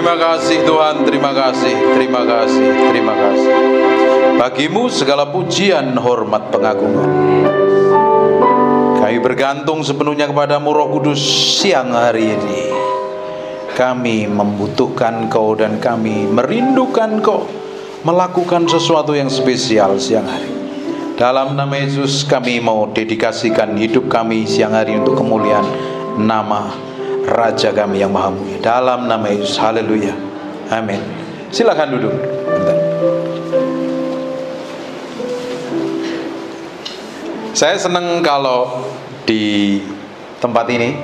Terima kasih Tuhan, terima kasih, terima kasih, terima kasih. Bagimu segala pujian, hormat, pengagungan. Kami bergantung sepenuhnya kepadamu Roh Kudus siang hari ini. Kami membutuhkan Kau dan kami merindukan Kau melakukan sesuatu yang spesial siang hari. Dalam nama Yesus kami mau dedikasikan hidup kami siang hari untuk kemuliaan nama Raja kami yang Maha Mulia. Dalam nama Yesus, haleluya, amin. Silakan duduk. Bentar. Saya senang kalau di tempat ini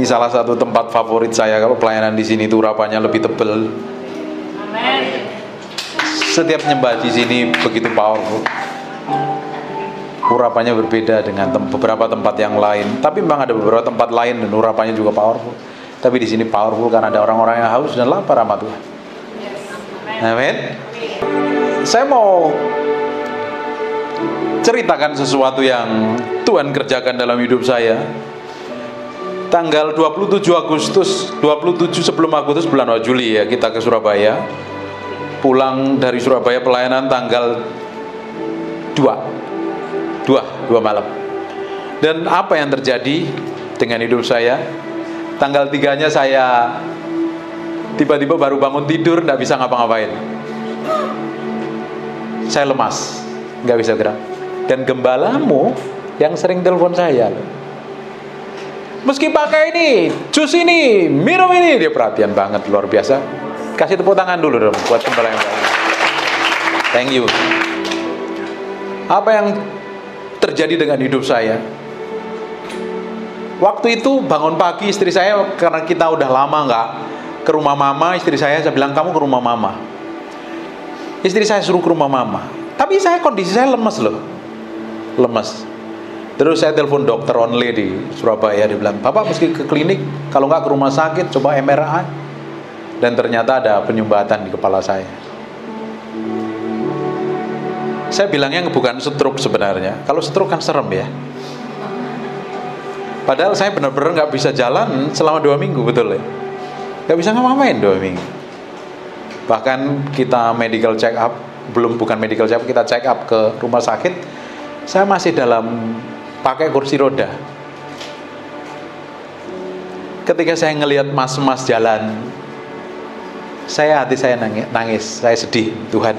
salah satu tempat favorit saya. Kalau pelayanan di sini tuh rapanya lebih tebel. Amin. Setiap nyembah di sini begitu powerful. Urapannya berbeda dengan beberapa tempat yang lain. Tapi memang ada beberapa tempat lain dan urapannya juga powerful. Tapi di sini powerful karena ada orang-orang yang haus dan lapar sama Tuhan. Amin. Saya mau ceritakan sesuatu yang Tuhan kerjakan dalam hidup saya. Tanggal 27 Agustus, 27 sebelum Agustus, bulan Juli ya, kita ke Surabaya. Pulang dari Surabaya pelayanan tanggal 2 malam. Dan apa yang terjadi dengan hidup saya? Tanggal 3-nya saya tiba-tiba baru bangun tidur, tidak bisa ngapa-ngapain. Saya lemas, nggak bisa gerak. Dan gembalamu yang sering telepon saya, meski pakai ini, jus ini, minum ini, dia perhatian banget, luar biasa. Kasih tepuk tangan dulu dong buat gembala yang baik. Thank you. Apa yang terjadi dengan hidup saya? Waktu itu bangun pagi, istri saya, karena kita udah lama nggak ke rumah mama, istri saya bilang, kamu ke rumah mama. Istri saya suruh ke rumah mama, tapi kondisi saya lemes loh, lemes. Terus saya telepon dokter only di Surabaya, dia bilang, Bapak mesti ke klinik, kalau nggak ke rumah sakit coba MRI. Dan ternyata ada penyumbatan di kepala saya. Saya bilangnya bukan stroke sebenarnya. Kalau stroke kan serem ya. Padahal saya benar-benar nggak bisa jalan selama 2 minggu, betul ya. Nggak bisa ngapa-ngapain 2 minggu. Bahkan kita medical check up, bukan medical check up, kita check up ke rumah sakit. Saya masih dalam pakai kursi roda. Ketika saya ngelihat mas-mas jalan, hati saya nangis, saya sedih. Tuhan,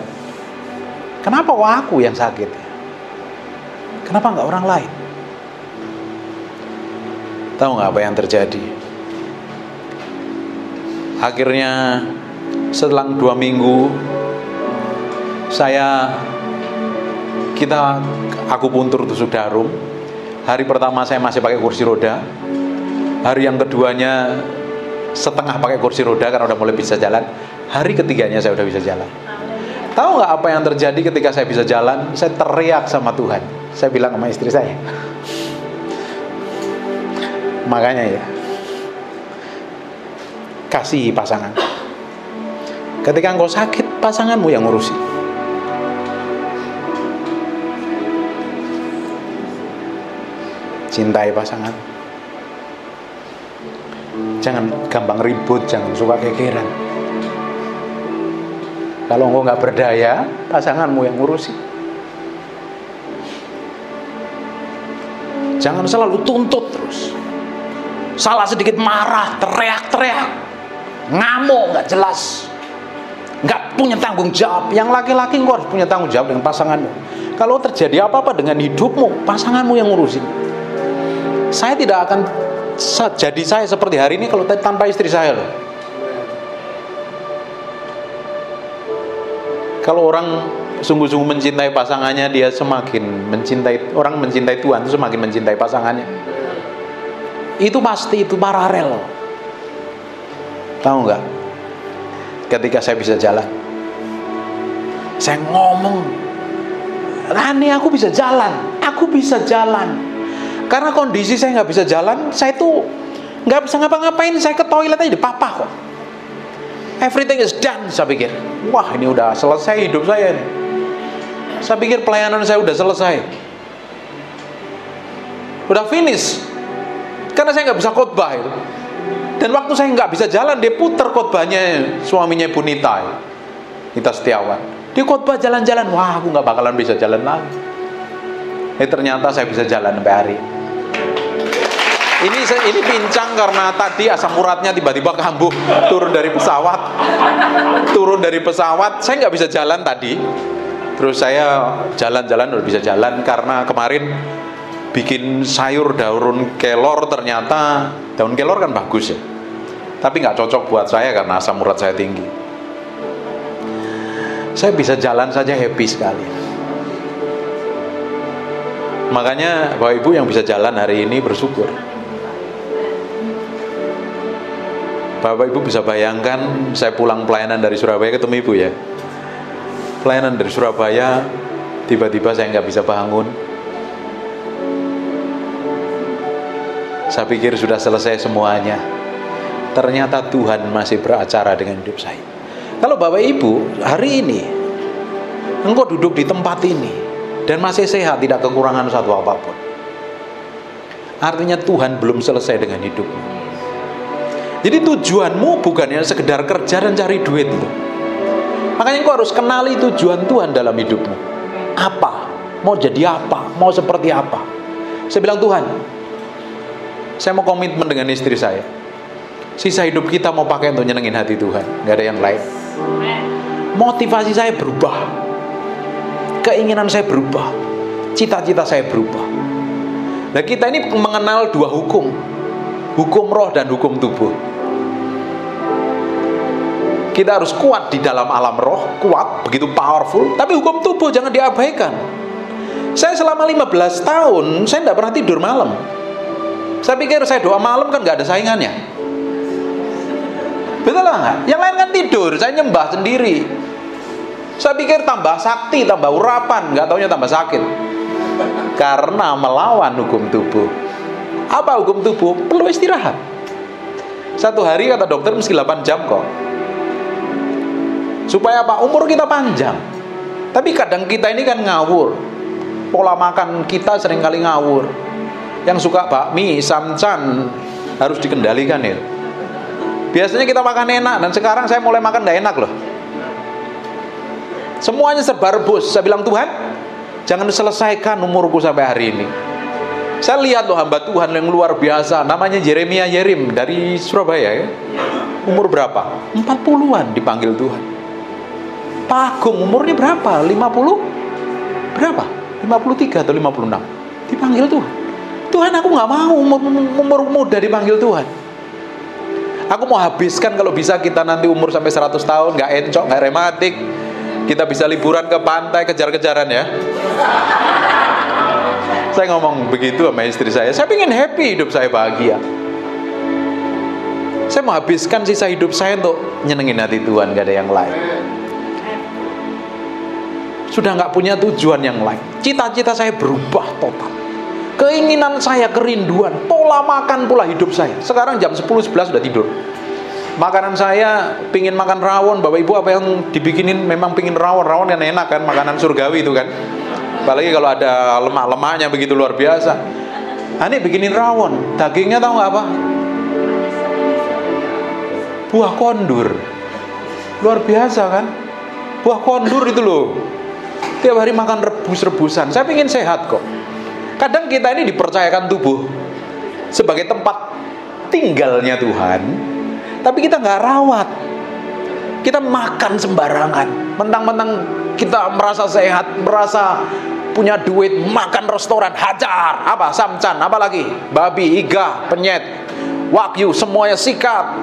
kenapa kok aku yang sakit? Kenapa nggak orang lain? Tahu nggak apa yang terjadi? Akhirnya setelah 2 minggu aku puntur tusuk jarum. Hari pertama saya masih pakai kursi roda. Hari yang keduanya setengah pakai kursi roda karena udah mulai bisa jalan. Hari ketiganya saya udah bisa jalan. Tahu nggak apa yang terjadi ketika saya bisa jalan? Saya teriak sama Tuhan. Saya bilang sama istri saya, makanya ya, kasih pasangan. Ketika engkau sakit, pasanganmu yang ngurusi. Cintai pasangan. Jangan gampang ribut, jangan suka kegeran. Kalau engkau nggak berdaya, pasanganmu yang ngurusi. Jangan selalu tuntut terus. Salah sedikit marah, teriak-teriak, ngamuk, nggak jelas, nggak punya tanggung jawab. Yang laki-laki engkau harus punya tanggung jawab dengan pasanganmu. Kalau terjadi apa-apa dengan hidupmu, pasanganmu yang ngurusin. Saya tidak akan jadi saya seperti hari ini kalau tanpa istri saya loh. Kalau orang sungguh-sungguh mencintai pasangannya, dia semakin mencintai, orang mencintai Tuhan itu semakin mencintai pasangannya. Itu pasti, itu paralel. Tahu nggak? Ketika saya bisa jalan, saya ngomong, Rani, aku bisa jalan, aku bisa jalan. Karena kondisi saya nggak bisa jalan, saya tuh nggak bisa ngapa-ngapain. Saya ke toilet aja di papa kok. Everything is done. Saya pikir, wah ini udah selesai hidup saya ini. Saya pikir pelayanan saya udah selesai, udah finish. Karena saya nggak bisa khotbah itu. Dan waktu saya nggak bisa jalan, dia puter khotbahnya suaminya Ibu Nita Setiawan. Dia khotbah jalan-jalan, wah aku nggak bakalan bisa jalan lagi. Ternyata saya bisa jalan sampai hari ini. Ini pincang karena tadi asam uratnya tiba-tiba kambuh, turun dari pesawat, saya nggak bisa jalan tadi. Terus saya jalan-jalan udah bisa jalan karena kemarin bikin sayur daun kelor. Ternyata daun kelor kan bagus ya, tapi nggak cocok buat saya karena asam urat saya tinggi. Saya bisa jalan saja happy sekali. Makanya Bapak Ibu yang bisa jalan hari ini bersyukur. Bapak Ibu bisa bayangkan saya pulang pelayanan dari Surabaya, ketemu Ibu ya. Pelayanan dari Surabaya, tiba-tiba saya nggak bisa bangun. Saya pikir sudah selesai semuanya. Ternyata Tuhan masih beracara dengan hidup saya. Kalau Bapak Ibu hari ini engkau duduk di tempat ini dan masih sehat, tidak kekurangan satu apapun, artinya Tuhan belum selesai dengan hidupmu. Jadi tujuanmu bukannya sekedar kerja dan cari duit itu. Makanya engkau harus kenali tujuan Tuhan dalam hidupmu. Apa? Mau jadi apa? Mau seperti apa? Saya bilang, Tuhan, saya mau komitmen dengan istri saya. Sisa hidup kita mau pakai untuk nyenengin hati Tuhan, gak ada yang lain. Motivasi saya berubah, keinginan saya berubah, cita-cita saya berubah. Nah, kita ini mengenal dua hukum, hukum roh dan hukum tubuh. Kita harus kuat di dalam alam roh, kuat, begitu powerful. Tapi hukum tubuh jangan diabaikan. Saya selama 15 tahun saya tidak pernah tidur malam. Saya pikir saya doa malam kan gak ada saingannya. Betul nggak? Yang lain kan tidur, saya nyembah sendiri. Saya pikir tambah sakti, tambah urapan, nggak taunya tambah sakit. Karena melawan hukum tubuh. Apa hukum tubuh? Perlu istirahat. Satu hari kata dokter mesti 8 jam kok. Supaya apa? Umur kita panjang. Tapi kadang kita ini kan ngawur. Pola makan kita seringkali ngawur. Yang suka bakmi, samcan harus dikendalikan ya. Biasanya kita makan enak, dan sekarang saya mulai makan gak enak loh. Semuanya serba rebus. Saya bilang, Tuhan, jangan selesaikan umurku sampai hari ini. Saya lihat loh hamba Tuhan yang luar biasa, namanya Jeremia Yerim dari Surabaya ya. Umur berapa? 40-an dipanggil Tuhan. Pak Agung umurnya berapa? 50? Berapa? 53 atau 56? Dipanggil Tuhan. Tuhan, aku gak mau umur muda dipanggil Tuhan. Aku mau habiskan kalau bisa kita nanti umur sampai 100 tahun, gak encok, gak rematik. Kita bisa liburan ke pantai, kejar-kejaran ya. Saya ngomong begitu sama istri saya. Saya pengen happy, hidup saya bahagia. Saya mau habiskan sisa hidup saya untuk nyenengin hati Tuhan, gak ada yang lain. Sudah gak punya tujuan yang lain. Cita-cita saya berubah total. Keinginan saya, kerinduan, pola makan, pola hidup saya. Sekarang jam 10-11 sudah tidur. Makanan saya pingin makan rawon. Bapak Ibu apa yang dibikinin memang pingin rawon. Rawon kan enak kan, makanan surgawi itu kan. Apalagi kalau ada lemak-lemaknya begitu luar biasa. Ini bikinin rawon. Dagingnya tahu nggak apa? Buah kondur. Luar biasa kan? Buah kondur itu loh. Tiap hari makan rebus-rebusan. Saya pingin sehat kok. Kadang kita ini dipercayakan tubuh sebagai tempat tinggalnya Tuhan, tapi kita nggak rawat. Kita makan sembarangan, mentang-mentang kita merasa sehat, merasa punya duit, makan restoran, hajar, apa, samcan, apa lagi, babi, iga, penyet, wagyu, semuanya sikat.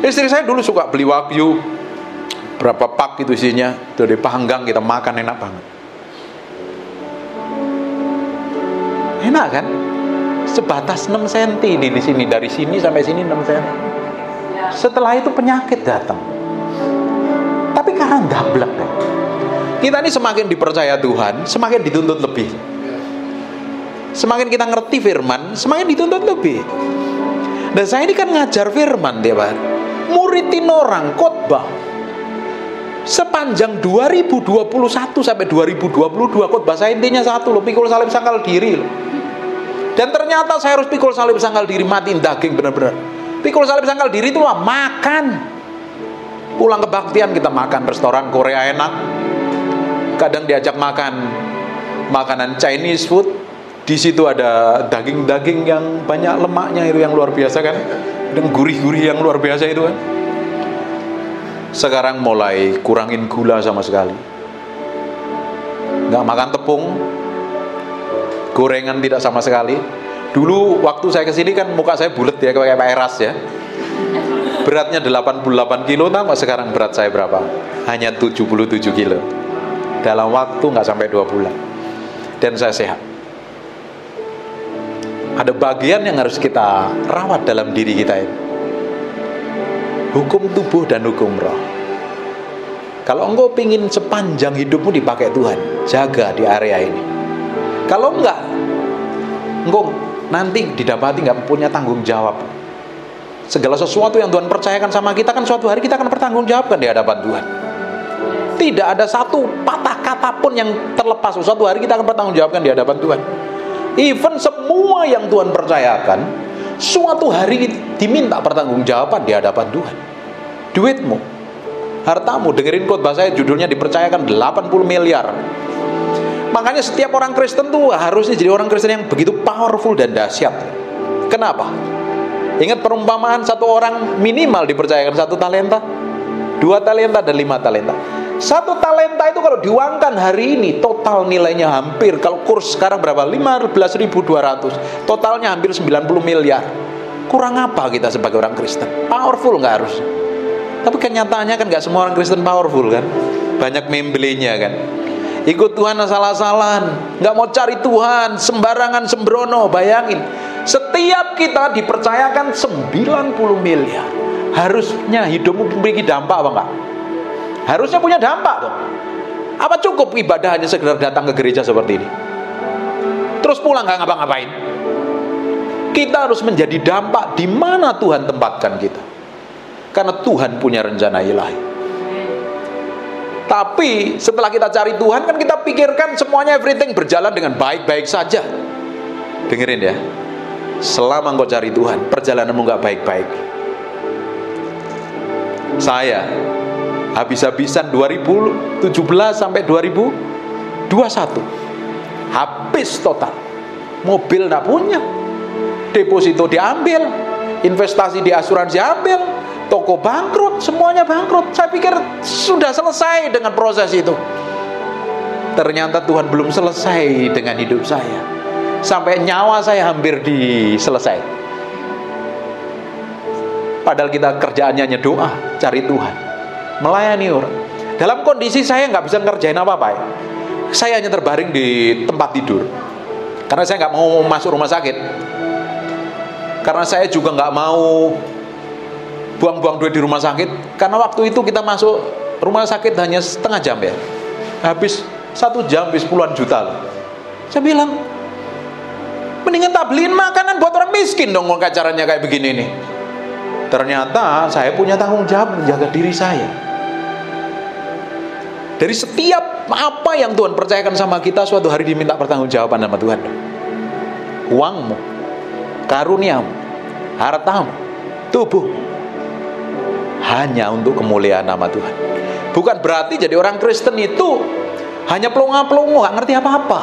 Istri saya dulu suka beli wagyu, berapa pak itu isinya, dari panggang kita makan enak banget. Enak kan? Sebatas 6 cm di sini, dari sini sampai sini 6 cm. Setelah itu penyakit datang. Tapi karena dablek deh. Kita ini semakin dipercaya Tuhan, semakin dituntut lebih. Semakin kita ngerti firman, semakin dituntut lebih. Dan saya ini kan ngajar firman tiap hari, muridin orang, khotbah. Sepanjang 2021 sampai 2022 khotbah saya intinya satu loh, pikul salib sangkal diri loh. Dan ternyata saya harus pikul salib sangkal diri, matiin daging benar-benar. Pikul salib sangkal diri itu makan. Pulang kebaktian kita makan restoran Korea enak. Kadang diajak makan makanan Chinese food. Di situ ada daging-daging yang banyak lemaknya itu yang luar biasa kan. Dan gurih-gurih yang luar biasa itu kan. Sekarang mulai kurangin gula sama sekali. Nggak makan tepung, gorengan tidak sama sekali. Dulu waktu saya kesini kan muka saya bulat ya, kayak Pak Eras ya. Beratnya 88 kilo, tahu nggak sekarang berat saya berapa? Hanya 77 kilo. Dalam waktu nggak sampai 2 bulan. Dan saya sehat. Ada bagian yang harus kita rawat dalam diri kita ini. Hukum tubuh dan hukum roh. Kalau engkau pingin sepanjang hidupmu dipakai Tuhan, jaga di area ini. Kalau enggak, engkau nanti didapati nggak punya tanggung jawab. Segala sesuatu yang Tuhan percayakan sama kita kan suatu hari kita akan bertanggung jawabkan di hadapan Tuhan. Tidak ada satu patah kata pun yang terlepas. Suatu hari kita akan bertanggung jawabkan di hadapan Tuhan. Even semua yang Tuhan percayakan, suatu hari diminta pertanggungjawaban di hadapan Tuhan. Duitmu, hartamu, dengerin khotbah saya judulnya dipercayakan 80 miliar. Makanya setiap orang Kristen tuh harusnya jadi orang Kristen yang begitu powerful dan dahsyat. Kenapa? Ingat perumpamaan satu orang minimal dipercayakan 1 talenta, 2 talenta dan 5 talenta. 1 talenta itu kalau diuangkan hari ini total nilainya hampir, kalau kurs sekarang berapa? 15.200. Totalnya hampir 90 miliar. Kurang apa kita sebagai orang Kristen? Powerful nggak harus? Tapi kenyataannya kan nggak semua orang Kristen powerful kan? Banyak membelinya kan? Ikut Tuhan asal-asalan, nggak mau cari Tuhan, sembarangan sembrono. Bayangin, setiap kita dipercayakan 90 miliar. Harusnya hidupmu memiliki dampak apa enggak? Harusnya punya dampak dong. Apa cukup ibadah hanya sekedar datang ke gereja seperti ini, terus pulang nggak ngapa-ngapain? Kita harus menjadi dampak di mana Tuhan tempatkan kita. Karena Tuhan punya rencana ilahi. Tapi setelah kita cari Tuhan kan kita pikirkan semuanya everything berjalan dengan baik-baik saja. Dengerin ya, selama engkau cari Tuhan, perjalananmu nggak baik-baik. Saya habis-habisan 2017 sampai 2021 habis total. Mobil nggak punya, deposito diambil, investasi di asuransi ambil, toko bangkrut, semuanya bangkrut. Saya pikir sudah selesai dengan proses itu. Ternyata Tuhan belum selesai dengan hidup saya. Sampai nyawa saya hampir diselesai. Padahal kita kerjaannya hanya doa, cari Tuhan, melayani orang. Dalam kondisi saya nggak bisa ngerjain apa-apa ya. Saya hanya terbaring di tempat tidur. Karena saya nggak mau masuk rumah sakit. Karena saya juga nggak mau buang-buang duit di rumah sakit. Karena waktu itu kita masuk rumah sakit hanya setengah jam ya. Habis 1 jam habis puluhan juta loh. Saya bilang, mendingan tak beliin makanan buat orang miskin dong kalau caranya kayak begini nih. Ternyata saya punya tanggung jawab menjaga diri saya. Dari setiap apa yang Tuhan percayakan sama kita, suatu hari diminta pertanggungjawaban sama Tuhan. Uangmu, karuniamu, hartamu, tubuh, hanya untuk kemuliaan nama Tuhan. Bukan berarti jadi orang Kristen itu hanya pelongo-pelongo, gak ngerti apa-apa.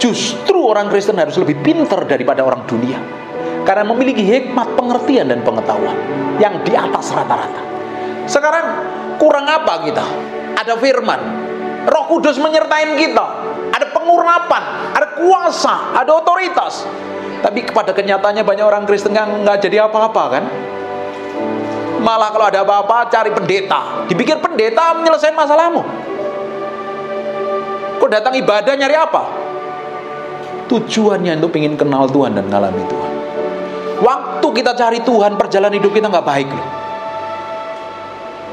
Justru orang Kristen harus lebih pintar daripada orang dunia, karena memiliki hikmat, pengertian, dan pengetahuan yang di atas rata-rata. Sekarang kurang apa kita? Ada firman, Roh Kudus menyertai kita, ada pengurapan, ada kuasa, ada otoritas. Tapi pada kenyataannya banyak orang Kristen nggak jadi apa-apa kan? Malah kalau ada apa-apa cari pendeta, dipikir pendeta menyelesaikan masalahmu. Kok datang ibadah nyari apa? Tujuannya untuk ingin kenal Tuhan dan ngalami Tuhan. Waktu kita cari Tuhan, perjalanan hidup kita nggak baik loh.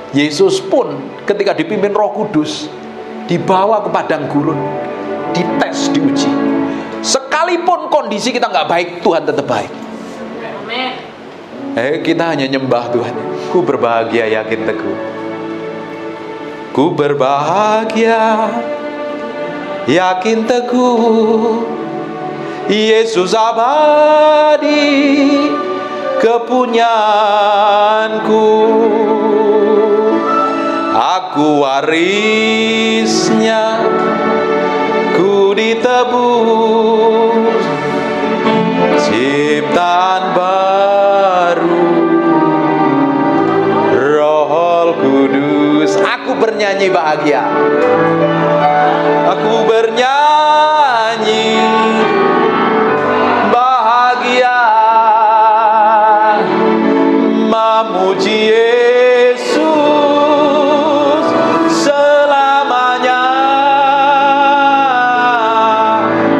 Yesus pun ketika dipimpin Roh Kudus dibawa ke padang gurun, dites, diuji. Sekalipun kondisi kita nggak baik, Tuhan tetap baik. Kita hanya nyembah Tuhan. Ku berbahagia yakin teguh. Ku berbahagia yakin teguh. Yesus abadi kepunyaanku, aku warisnya, ku ditebus ciptaan baru, Roh Kudus. Aku bernyanyi bahagia, aku bernyanyi bahagia, memuji Yesus selamanya.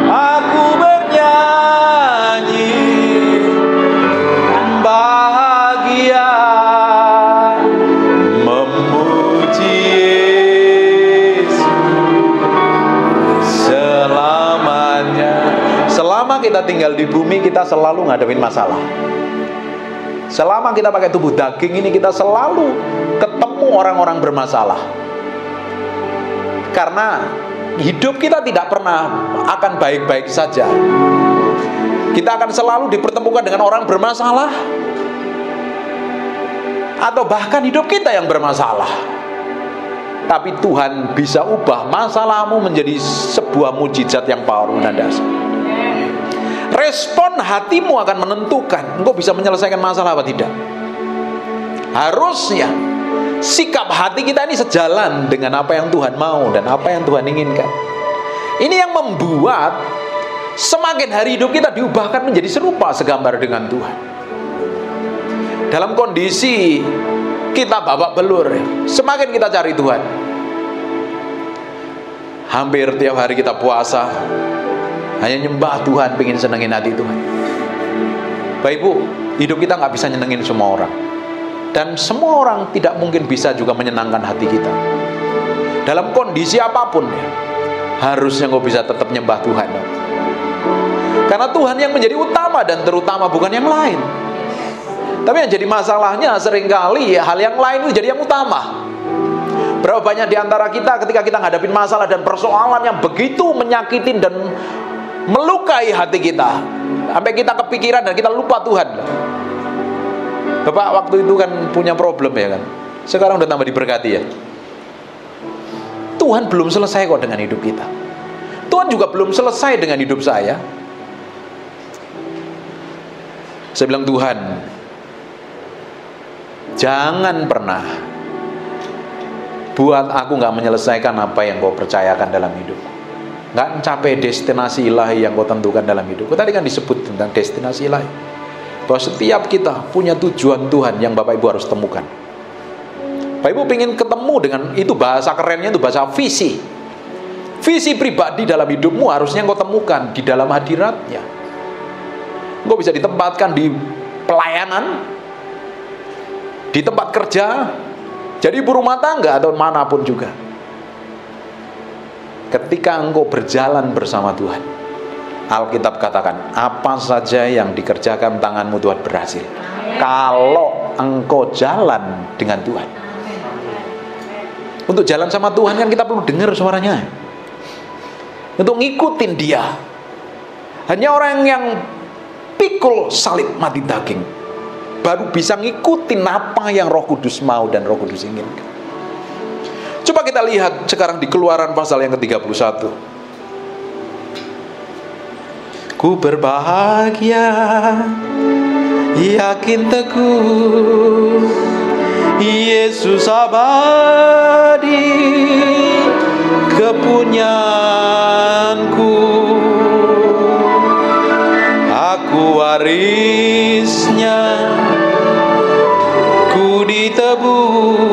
Aku bernyanyi bahagia, memuji Yesus selamanya. Selama kita tinggal di bumi, kita selalu ngadepin masalah. Selama kita pakai tubuh daging ini, kita selalu ketemu orang-orang bermasalah. Karena hidup kita tidak pernah akan baik-baik saja. Kita akan selalu dipertemukan dengan orang bermasalah, atau bahkan hidup kita yang bermasalah. Tapi Tuhan bisa ubah masalahmu menjadi sebuah mujizat yang power dan dasar. Respon hatimu akan menentukan engkau bisa menyelesaikan masalah apa tidak. Harusnya sikap hati kita ini sejalan dengan apa yang Tuhan mau dan apa yang Tuhan inginkan. Ini yang membuat semakin hari hidup kita diubahkan menjadi serupa segambar dengan Tuhan. Dalam kondisi kita babak belur, semakin kita cari Tuhan. Hampir tiap hari kita puasa, hanya nyembah Tuhan, pengen senengin hati Tuhan. Bapak Ibu, hidup kita nggak bisa nyenengin semua orang, dan semua orang tidak mungkin bisa juga menyenangkan hati kita. Dalam kondisi apapun ya, harusnya kau bisa tetap nyembah Tuhan, karena Tuhan yang menjadi utama dan terutama, bukan yang lain. Tapi yang jadi masalahnya seringkali hal yang lain itu jadi yang utama. Berapa banyak di antara kita ketika kita ngadapin masalah dan persoalan yang begitu menyakitin dan melukai hati kita, sampai kita kepikiran dan kita lupa Tuhan. Bapak waktu itu kan punya problem ya kan, sekarang udah tambah diberkati ya. Tuhan belum selesai kok dengan hidup kita. Tuhan juga belum selesai dengan hidup saya. Saya bilang, Tuhan, jangan pernah buat aku gak menyelesaikan apa yang kau percayakan dalam hidup, nggak mencapai destinasi ilahi yang kau tentukan dalam hidupku. Tadi kan disebut tentang destinasi ilahi, bahwa setiap kita punya tujuan Tuhan yang Bapak Ibu harus temukan. Bapak Ibu pengen ketemu dengan itu, bahasa kerennya itu bahasa visi. Visi pribadi dalam hidupmu harusnya kau temukan di dalam hadiratnya. Kau bisa ditempatkan di pelayanan, di tempat kerja, jadi ibu rumah tangga atau manapun juga. Ketika engkau berjalan bersama Tuhan, Alkitab katakan, apa saja yang dikerjakan tanganmu Tuhan berhasil. Kalau engkau jalan dengan Tuhan. Untuk jalan sama Tuhan kan kita perlu dengar suaranya, untuk ngikutin Dia. Hanya orang yang pikul salib mati daging baru bisa ngikutin apa yang Roh Kudus mau dan Roh Kudus inginkan. Coba kita lihat sekarang di Keluaran pasal yang ke-31. Ku berbahagia, yakin teguh, Yesus abadi, kepunyaanku, aku warisnya, ku ditebus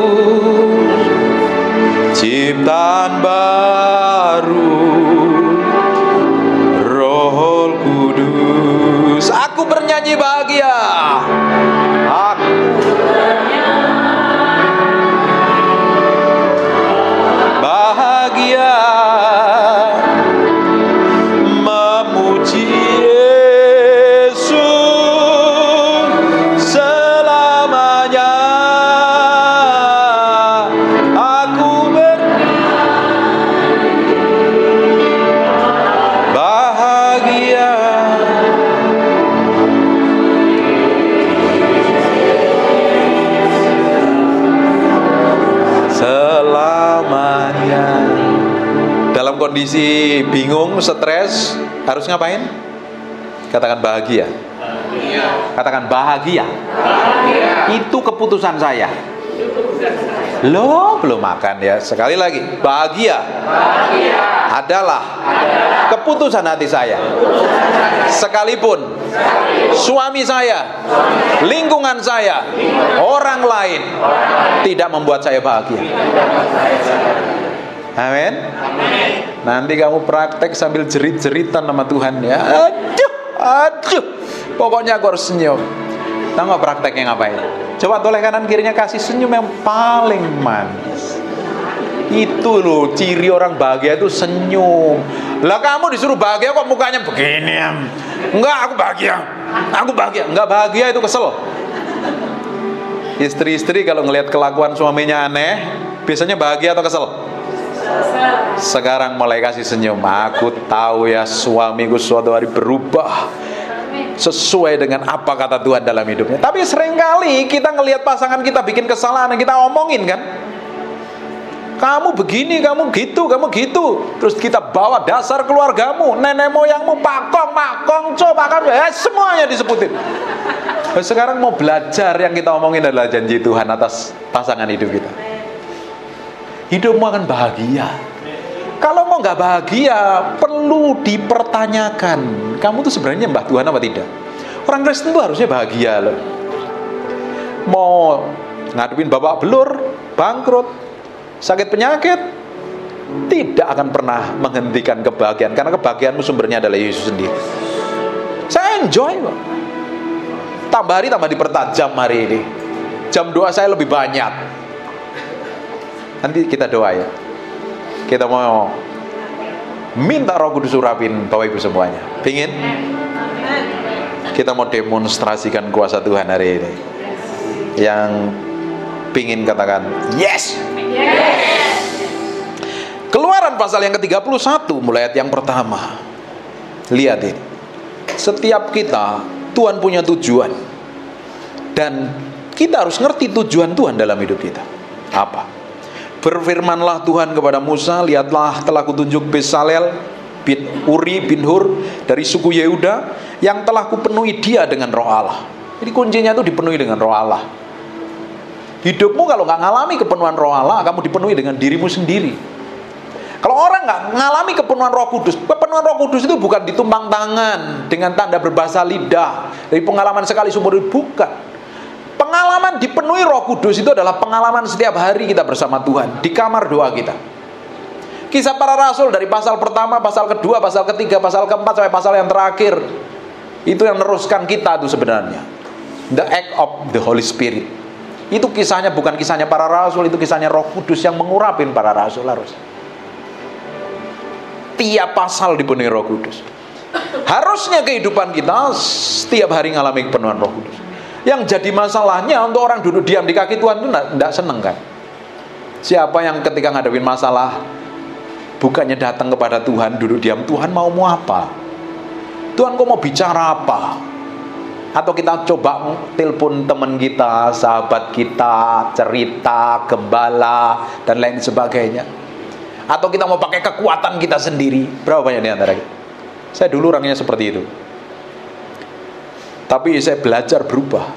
ciptaan baru, Roh Kudus. Aku bernyanyi bahagia, aku bahagia, memuji Yesus selamanya. Aku kondisi bingung, stres, harus ngapain? Katakan bahagia. Katakan bahagia. Itu keputusan saya. Loh, belum makan ya. Sekali lagi, bahagia adalah keputusan hati saya. Sekalipun suami saya, lingkungan saya, orang lain tidak membuat saya bahagia. Amin. Nanti kamu praktek sambil jerit-jeritan sama Tuhan ya. Aduh, pokoknya aku harus senyum. Tahu nggak prakteknya ngapain? Coba toleh kanan kirinya, kasih senyum yang paling manis. Itu loh ciri orang bahagia itu, senyum. Lah kamu disuruh bahagia kok mukanya begini? Enggak, aku bahagia. Aku bahagia. Enggak bahagia itu kesel. Istri-istri kalau ngelihat kelakuan suaminya aneh, biasanya bahagia atau kesel? Sekarang mulai kasih senyum. Aku tahu ya suamiku suatu hari berubah sesuai dengan apa kata Tuhan dalam hidupnya. Tapi seringkali kita ngelihat pasangan kita bikin kesalahan, kita omongin kan, kamu begini, kamu gitu, kamu gitu. Terus kita bawa dasar keluargamu, nenek moyangmu, pakong, makong, coba kan, semuanya disebutin. Sekarang mau belajar, yang kita omongin adalah janji Tuhan atas pasangan hidup kita. Hidupmu akan bahagia. Kalau mau nggak bahagia, perlu dipertanyakan. Kamu tuh sebenarnya nyembah Tuhan apa tidak? Orang Kristen tuh harusnya bahagia loh. Mau ngadepin babak belur, bangkrut, sakit penyakit, tidak akan pernah menghentikan kebahagiaan. Karena kebahagiaanmu sumbernya adalah Yesus sendiri. Saya enjoy kok. Tambah hari tambah dipertajam hari ini. Jam doa saya lebih banyak. Nanti kita doa ya. Kita mau minta Roh Kudus urapin Bapak Ibu semuanya. Pingin? Kita mau demonstrasikan kuasa Tuhan hari ini. Yang pingin katakan yes. Keluaran pasal yang ke-31 mulai ayat yang pertama. Lihat ini. Setiap kita, Tuhan punya tujuan. Dan kita harus ngerti tujuan Tuhan dalam hidup kita. Apa? Berfirmanlah Tuhan kepada Musa, lihatlah telah kutunjuk Bezalel bin Uri bin Hur dari suku Yehuda, yang telah kupenuhi dia dengan roh Allah. Jadi kuncinya itu dipenuhi dengan roh Allah. Hidupmu kalau nggak ngalami kepenuhan roh Allah, kamu dipenuhi dengan dirimu sendiri. Kalau orang nggak ngalami kepenuhan Roh Kudus, kepenuhan Roh Kudus itu bukan ditumpang tangan dengan tanda berbahasa lidah dari pengalaman sekali seumur hidup, bukan. Pengalaman dipenuhi Roh Kudus itu adalah pengalaman setiap hari kita bersama Tuhan di kamar doa kita. Kisah para Rasul dari pasal pertama, pasal kedua, pasal ketiga, pasal keempat sampai pasal yang terakhir, itu yang meneruskan kita itu sebenarnya. The act of the Holy Spirit. Itu kisahnya bukan kisahnya para Rasul, itu kisahnya Roh Kudus yang mengurapin para Rasul harus. Tiap pasal dipenuhi Roh Kudus. Harusnya kehidupan kita setiap hari ngalami kepenuhan Roh Kudus. Yang jadi masalahnya untuk orang duduk diam di kaki Tuhan itu tidak seneng kan? Siapa yang ketika ngadepin masalah bukannya datang kepada Tuhan, duduk diam, Tuhan mau apa? Tuhan kok mau bicara apa? Atau kita coba telepon teman kita, sahabat kita, cerita, gembala, dan lain sebagainya. Atau kita mau pakai kekuatan kita sendiri. Berapa banyak di antara kita? Saya dulu orangnya seperti itu. Tapi saya belajar berubah.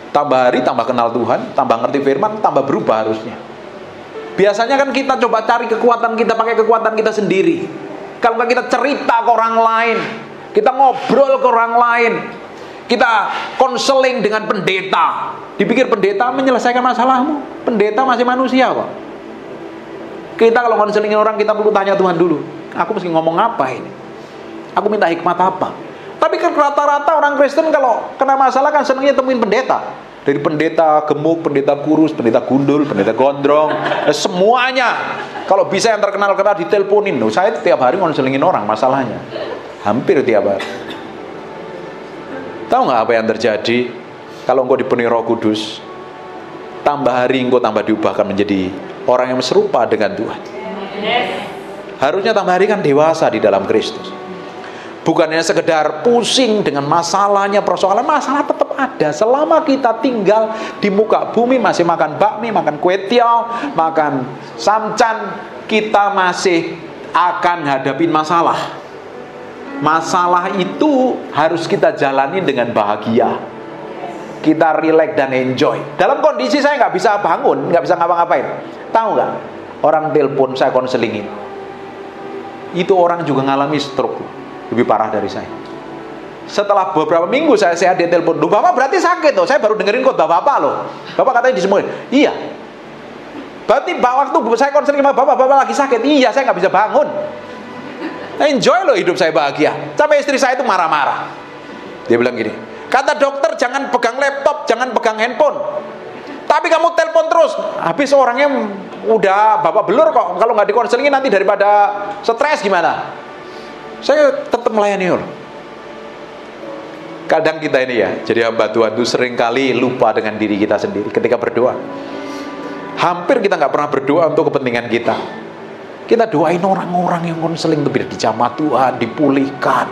Tambah hari tambah kenal Tuhan, tambah ngerti firman, tambah berubah harusnya. Biasanya kan kita coba cari kekuatan kita, pakai kekuatan kita sendiri. Kalau nggak kita cerita ke orang lain, kita ngobrol ke orang lain, kita konseling dengan pendeta. Dipikir pendeta menyelesaikan masalahmu. Pendeta masih manusia kok. Kita kalau konselingin orang, kita perlu tanya Tuhan dulu. Aku mesti ngomong apa ini? Aku minta hikmat apa? Tapi kan rata-rata orang Kristen kalau kena masalah kan senangnya temuin pendeta. Dari pendeta gemuk, pendeta kurus, pendeta gundul, pendeta gondrong, semuanya. Kalau bisa yang terkenal-kenal diteleponin. Saya tiap hari konselingin orang masalahnya. Hampir tiap hari. Tahu nggak apa yang terjadi kalau engkau dipenuhi Roh Kudus? Tambah hari engkau tambah diubahkan menjadi orang yang serupa dengan Tuhan. Harusnya tambah hari kan dewasa di dalam Kristus. Bukannya sekedar pusing dengan masalahnya, persoalan, masalah tetap ada. Selama kita tinggal di muka bumi, masih makan bakmi, makan kue tiaw, makan samcan, kita masih akan hadapin masalah. Masalah itu harus kita jalani dengan bahagia. Kita relax dan enjoy. Dalam kondisi saya nggak bisa bangun, nggak bisa ngapa-ngapain. Tahu nggak? Orang telepon saya konselingin. Itu orang juga ngalami stroke, lebih parah dari saya. Setelah beberapa minggu saya sehat, dia telepon, "Loh, Bapak berarti sakit loh. Saya baru dengerin khotbah Bapak loh. Bapak katanya disembuhin." Iya. Berarti waktu saya konseling sama Bapak lagi sakit. Iya, saya nggak bisa bangun. Enjoy loh hidup saya bahagia. Sampai istri saya itu marah-marah. Dia bilang gini, "Kata dokter jangan pegang laptop, jangan pegang handphone. Tapi kamu telepon terus." Habis orangnya udah Bapak belur kok. Kalau nggak dikonselingin nanti daripada stres gimana? Saya tetap melayani loh. Kadang kita ini ya, jadi hamba Tuhan itu seringkali lupa dengan diri kita sendiri ketika berdoa. Hampir kita nggak pernah berdoa untuk kepentingan kita. Kita doain orang-orang yang konseling itu biar dijamah Tuhan, dipulihkan.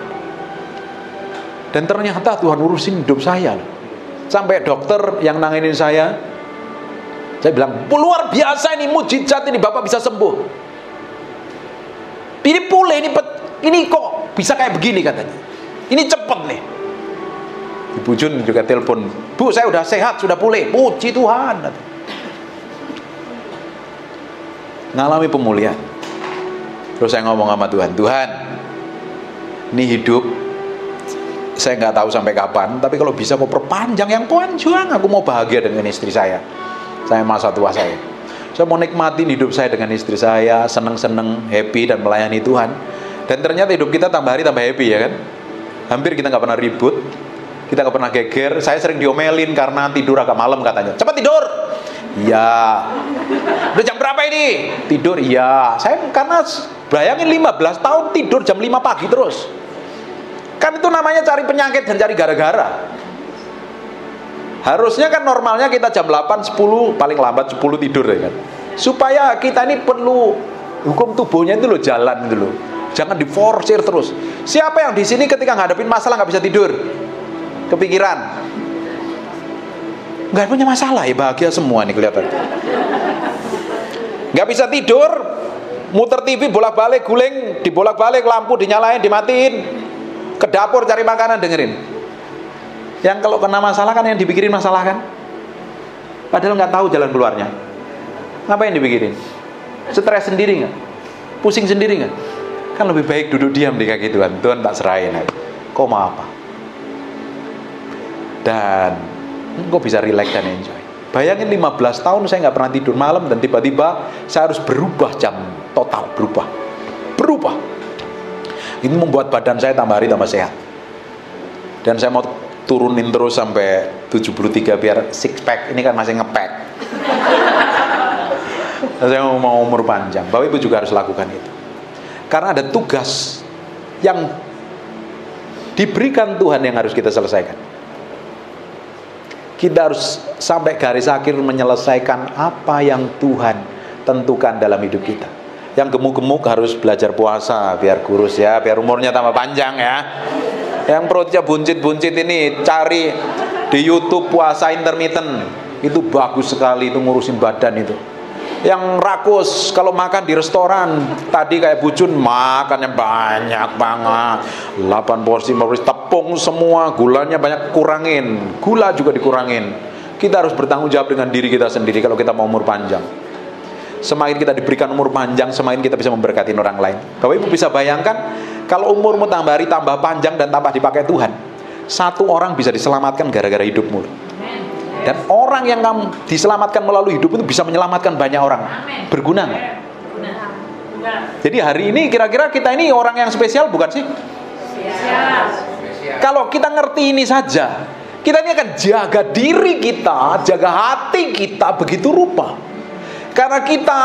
Dan ternyata Tuhan urusin hidup saya loh. Sampai dokter yang nanganin saya bilang, "Luar biasa ini, mujizat ini, Bapak bisa sembuh. Ini pulih, ini kok bisa kayak begini," katanya. "Ini cepet nih." Ibu Jun juga telepon, "Bu, saya udah sehat, sudah pulih." Puji Tuhan. Ngalami pemulihan. Terus saya ngomong sama Tuhan, "Tuhan, ini hidup saya nggak tahu sampai kapan, tapi kalau bisa kau perpanjang, yang panjang. Aku mau bahagia dengan istri saya masa tua saya. Saya mau nikmatin hidup saya dengan istri saya, seneng-seneng, happy dan melayani Tuhan." Dan ternyata hidup kita tambah hari tambah happy ya kan. Hampir kita nggak pernah ribut, kita nggak pernah geger. Saya sering diomelin karena tidur agak malam katanya. "Cepat tidur." "Iya." "Udah jam berapa ini?" "Tidur." "Iya." Saya karena bayangin 15 tahun tidur jam 5 pagi terus. Kan itu namanya cari penyakit dan cari gara-gara. Harusnya kan normalnya kita jam 8, 10, paling lambat 10 tidur ya kan. Supaya kita ini perlu hukum tubuhnya itu loh jalan itu loh. Jangan diforsir terus. Siapa yang di sini ketika ngadepin masalah nggak bisa tidur? Kepikiran? Nggak punya masalah ya, bahagia semua nih kelihatan. Nggak bisa tidur, muter TV bolak-balik, guling, dibolak-balik, lampu dinyalain, dimatiin, ke dapur cari makanan dengerin. Yang kalau kena masalah kan yang dipikirin masalah kan, padahal nggak tahu jalan keluarnya. Ngapain dipikirin? Stres sendiri nggak? Pusing sendiri nggak? Kan lebih baik duduk diam di kaki Tuhan. Tuhan tak serahin aja. Kau mau apa? Dan kau bisa relax dan enjoy. Bayangin 15 tahun saya nggak pernah tidur malam, dan tiba-tiba saya harus berubah jam total, berubah. Ini membuat badan saya tambah hari tambah sehat. Dan saya mau turunin terus sampai 73 biar six pack. Ini kan masih ngepack. Saya mau umur panjang. Bapak Ibu juga harus lakukan itu. Karena ada tugas yang diberikan Tuhan yang harus kita selesaikan. Kita harus sampai garis akhir menyelesaikan apa yang Tuhan tentukan dalam hidup kita. Yang gemuk-gemuk harus belajar puasa biar kurus ya, biar umurnya tambah panjang ya. Yang perutnya buncit-buncit ini cari di YouTube puasa intermittent. Itu bagus sekali, itu ngurusin badan itu. Yang rakus kalau makan di restoran, tadi kayak Bucun makannya banyak banget, 8 porsi tepung semua, gulanya banyak, kurangin, gula juga dikurangin. Kita harus bertanggung jawab dengan diri kita sendiri kalau kita mau umur panjang. Semakin kita diberikan umur panjang, semakin kita bisa memberkati orang lain. Bapak Ibu bisa bayangkan, kalau umurmu tambah hari tambah panjang dan tambah dipakai Tuhan, satu orang bisa diselamatkan gara-gara hidupmu. Dan orang yang kamu diselamatkan melalui hidup itu bisa menyelamatkan banyak orang. Berguna nggak? Jadi hari ini kira-kira kita ini orang yang spesial bukan sih? Kalau kita ngerti ini saja, kita ini akan jaga diri kita, jaga hati kita begitu rupa. Karena kita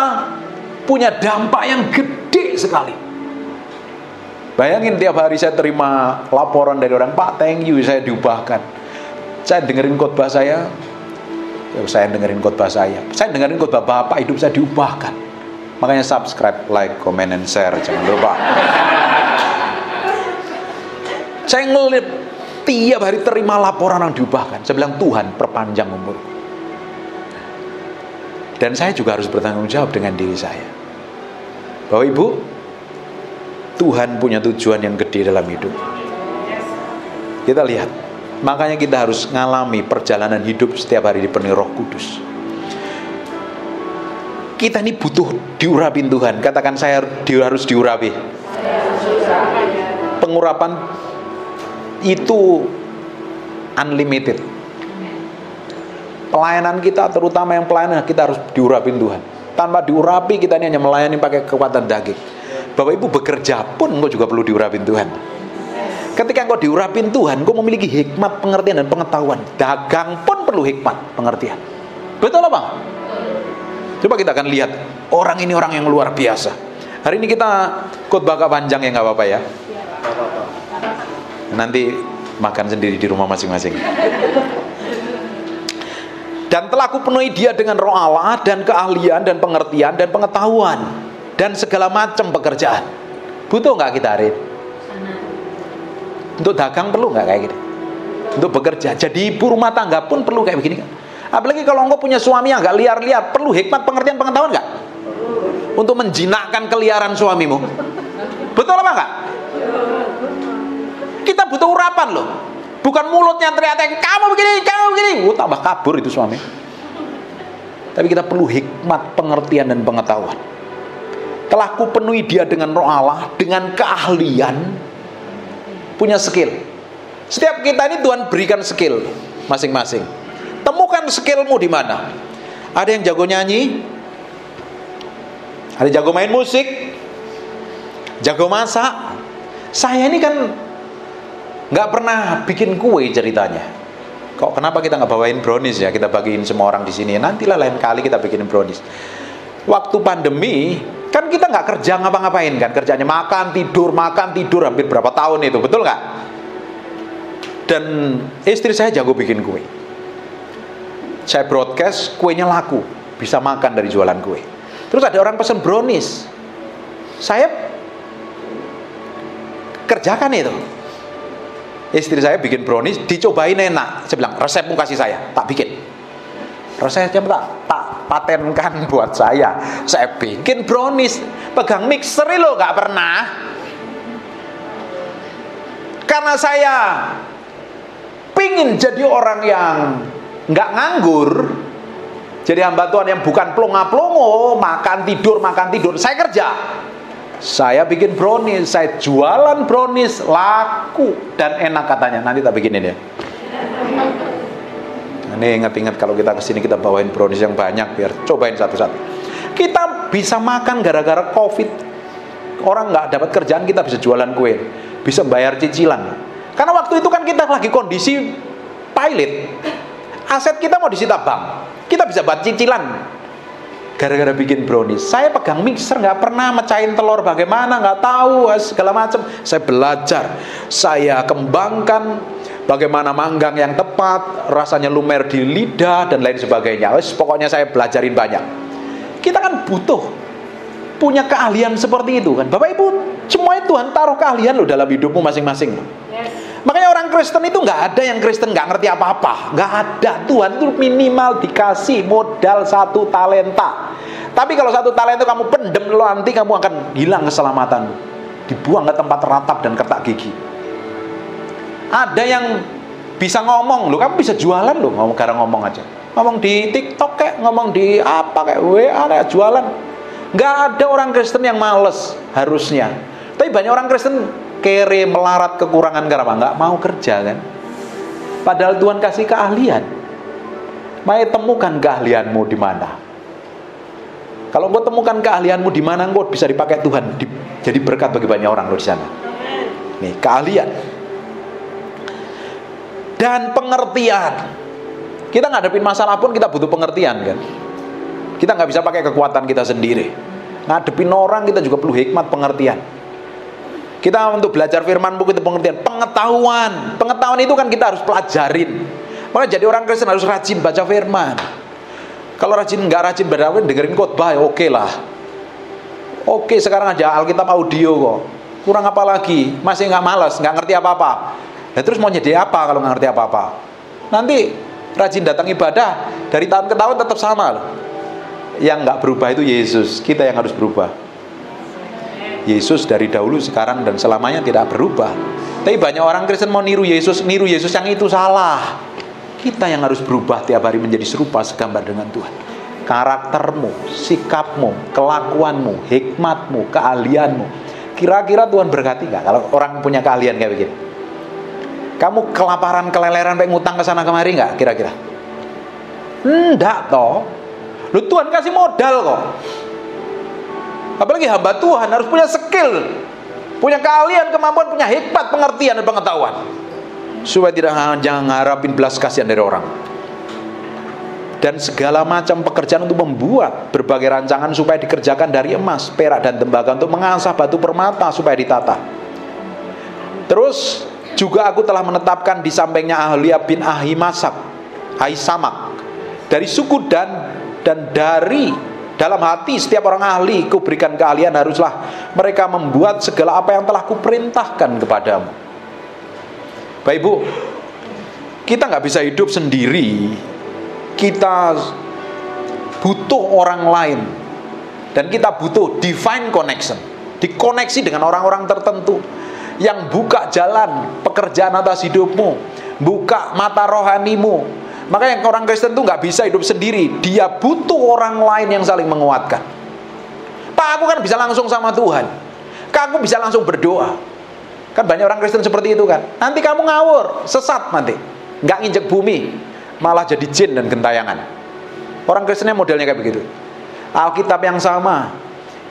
punya dampak yang gede sekali. Bayangin tiap hari saya terima laporan dari orang, "Pak, thank you, saya diubahkan." Saya dengerin khotbah saya dengerin khotbah saya dengerin khotbah Bapak, hidup saya diubahkan. Makanya subscribe, like, comment, and share, jangan lupa. Saya ngeliat tiap hari terima laporan yang diubahkan. Saya bilang, Tuhan perpanjang umurku. Dan saya juga harus bertanggung jawab dengan diri saya. Bapak Ibu, Tuhan punya tujuan yang gede dalam hidup. Kita lihat, makanya kita harus ngalami perjalanan hidup setiap hari dipenuhi Roh Kudus. Kita ini butuh diurapin Tuhan. Katakan, saya harus diurapi. Pengurapan itu unlimited. Pelayanan kita, terutama yang pelayanan, kita harus diurapin Tuhan. Tanpa diurapi, kita ini hanya melayani pakai kekuatan daging. Bapak Ibu bekerja pun engkau juga perlu diurapin Tuhan. Ketika engkau diurapin Tuhan, engkau memiliki hikmat, pengertian, dan pengetahuan. Dagang pun perlu hikmat, pengertian. Betul apa? Coba kita akan lihat, orang ini orang yang luar biasa. Hari ini kita khotbah agak panjang ya, nggak apa-apa ya. Nanti makan sendiri di rumah masing-masing. Dan telah kupenuhi dia dengan Roh Allah dan keahlian dan pengertian dan pengetahuan dan segala macam pekerjaan. Butuh nggak kita hari ini? Untuk dagang perlu nggak kayak gini? Untuk bekerja, jadi ibu rumah tangga pun perlu kayak begini kan? Apalagi kalau engkau punya suami yang nggak liar-liar, perlu hikmat, pengertian, pengetahuan nggak? Untuk menjinakkan keliaran suamimu. Betul apa nggak? Kita butuh urapan loh. Bukan mulutnya teriak-teriak, kamu begini. Tambah kabur itu suami. Tapi kita perlu hikmat, pengertian, dan pengetahuan. Telah kupenuhi dia dengan Roh Allah, dengan keahlian, punya skill. Setiap kita ini Tuhan berikan skill masing-masing. Temukan skillmu di mana. Ada yang jago nyanyi, ada jago main musik, jago masak. Saya ini kan nggak pernah bikin kue ceritanya. Kok kenapa kita nggak bawain brownies ya? Kita bagiin semua orang di sini. Nantilah lain kali kita bikin brownies. Waktu pandemi kan kita nggak kerja ngapa-ngapain kan? Kerjanya makan tidur hampir berapa tahun itu, betul nggak? Dan istri saya jago bikin kue. Saya broadcast, kuenya laku, bisa makan dari jualan kue. Terus ada orang pesen brownies, saya kerjakan itu. Istri saya bikin brownies, dicobain enak. Saya bilang, resepmu kasih saya, tak bikin. Resepnya tak patenkan buat saya. Saya bikin brownies, pegang mixer loh, gak pernah. Karena saya pingin jadi orang yang nggak nganggur, jadi hamba Tuhan yang bukan plonga-plongo, makan tidur. Saya kerja, saya bikin brownies, saya jualan brownies, laku dan enak katanya. Nanti tak bikinin ya. Ini ingat-ingat kalau kita kesini kita bawain brownies yang banyak, biar cobain satu-satu. Kita bisa makan gara-gara COVID. Orang nggak dapat kerjaan, kita bisa jualan kue, bisa bayar cicilan. Karena waktu itu kan kita lagi kondisi pilot. Aset kita mau disita bank, kita bisa buat cicilan gara-gara bikin brownies. Saya pegang mixer, nggak pernah mecahin telur bagaimana, nggak tahu segala macam. Saya belajar, saya kembangkan bagaimana manggang yang tepat, rasanya lumer di lidah dan lain sebagainya. Pokoknya saya belajarin banyak. Kita kan butuh punya keahlian seperti itu kan, Bapak Ibu. Semuanya Tuhan taruh keahlian loh dalam hidupmu masing-masing. Makanya orang Kristen itu nggak ada yang Kristen nggak ngerti apa-apa, nggak ada. Tuhan itu minimal dikasih modal 1 talenta. Tapi kalau 1 talenta kamu pendem, nanti kamu akan hilang keselamatanmu, dibuang ke tempat ratap dan ketak gigi. Ada yang bisa ngomong, lo kamu bisa jualan lo, ngomong gara ngomong aja, ngomong di TikTok kayak, ngomong di apa kayak WA kayak jualan. Nggak ada orang Kristen yang males harusnya. Tapi banyak orang Kristen kere, melarat, kekurangan karena nggak mau kerja kan. Padahal Tuhan kasih keahlian. Mari temukan keahlianmu di mana. Kalau engkau temukan keahlianmu di mana, engkau bisa dipakai Tuhan jadi berkat bagi banyak orang loh di sana. Nih, keahlian dan pengertian. Kita ngadepin masalah pun kita butuh pengertian kan. Kita nggak bisa pakai kekuatan kita sendiri. Ngadepin orang kita juga perlu hikmat, pengertian. Kita untuk belajar firman buku itu pengertian, pengetahuan itu kan kita harus pelajarin. Makanya jadi orang Kristen harus rajin baca firman. Kalau nggak rajin baca, dengerin khotbah ya oke lah. Oke, sekarang aja Alkitab audio kok. Kurang apa lagi? Masih nggak malas, nggak ngerti apa-apa. Nah, terus mau jadi apa kalau nggak ngerti apa-apa? Nanti rajin datang ibadah, dari tahun ke tahun tetap sama loh. Yang nggak berubah itu Yesus, kita yang harus berubah. Yesus dari dahulu, sekarang, dan selamanya tidak berubah. Tapi banyak orang Kristen mau niru Yesus yang itu salah. Kita yang harus berubah tiap hari menjadi serupa segambar dengan Tuhan. Karaktermu, sikapmu, kelakuanmu, hikmatmu, keahlianmu. Kira-kira Tuhan berkati gak kalau orang punya keahlian kayak begini? Kamu kelaparan, keleleran, pengen ngutang ke sana kemari gak kira-kira? Enggak toh. Lu Tuhan kasih modal kok. Apalagi hamba Tuhan harus punya skill, punya keahlian, kemampuan, punya hikmat, pengertian dan pengetahuan, supaya jangan ngarapin belas kasihan dari orang. Dan segala macam pekerjaan untuk membuat berbagai rancangan supaya dikerjakan dari emas, perak, dan tembaga, untuk mengasah batu permata supaya ditata. Terus juga aku telah menetapkan di sampingnya Aholiab bin Ahisamak dari suku dan dari dalam hati setiap orang ahli kuberikan keahlian, haruslah mereka membuat segala apa yang telah kuperintahkan kepadamu. Baik Ibu, kita nggak bisa hidup sendiri. Kita butuh orang lain, dan kita butuh divine connection, dikoneksi dengan orang-orang tertentu yang buka jalan pekerjaan atas hidupmu, buka mata rohanimu. Makanya orang Kristen itu nggak bisa hidup sendiri. Dia butuh orang lain yang saling menguatkan. Pak, aku kan bisa langsung sama Tuhan, aku bisa langsung berdoa. Kan banyak orang Kristen seperti itu kan. Nanti kamu ngawur, sesat nanti, nggak nginjek bumi, malah jadi jin dan gentayangan. Orang Kristennya modelnya kayak begitu. Alkitab yang sama,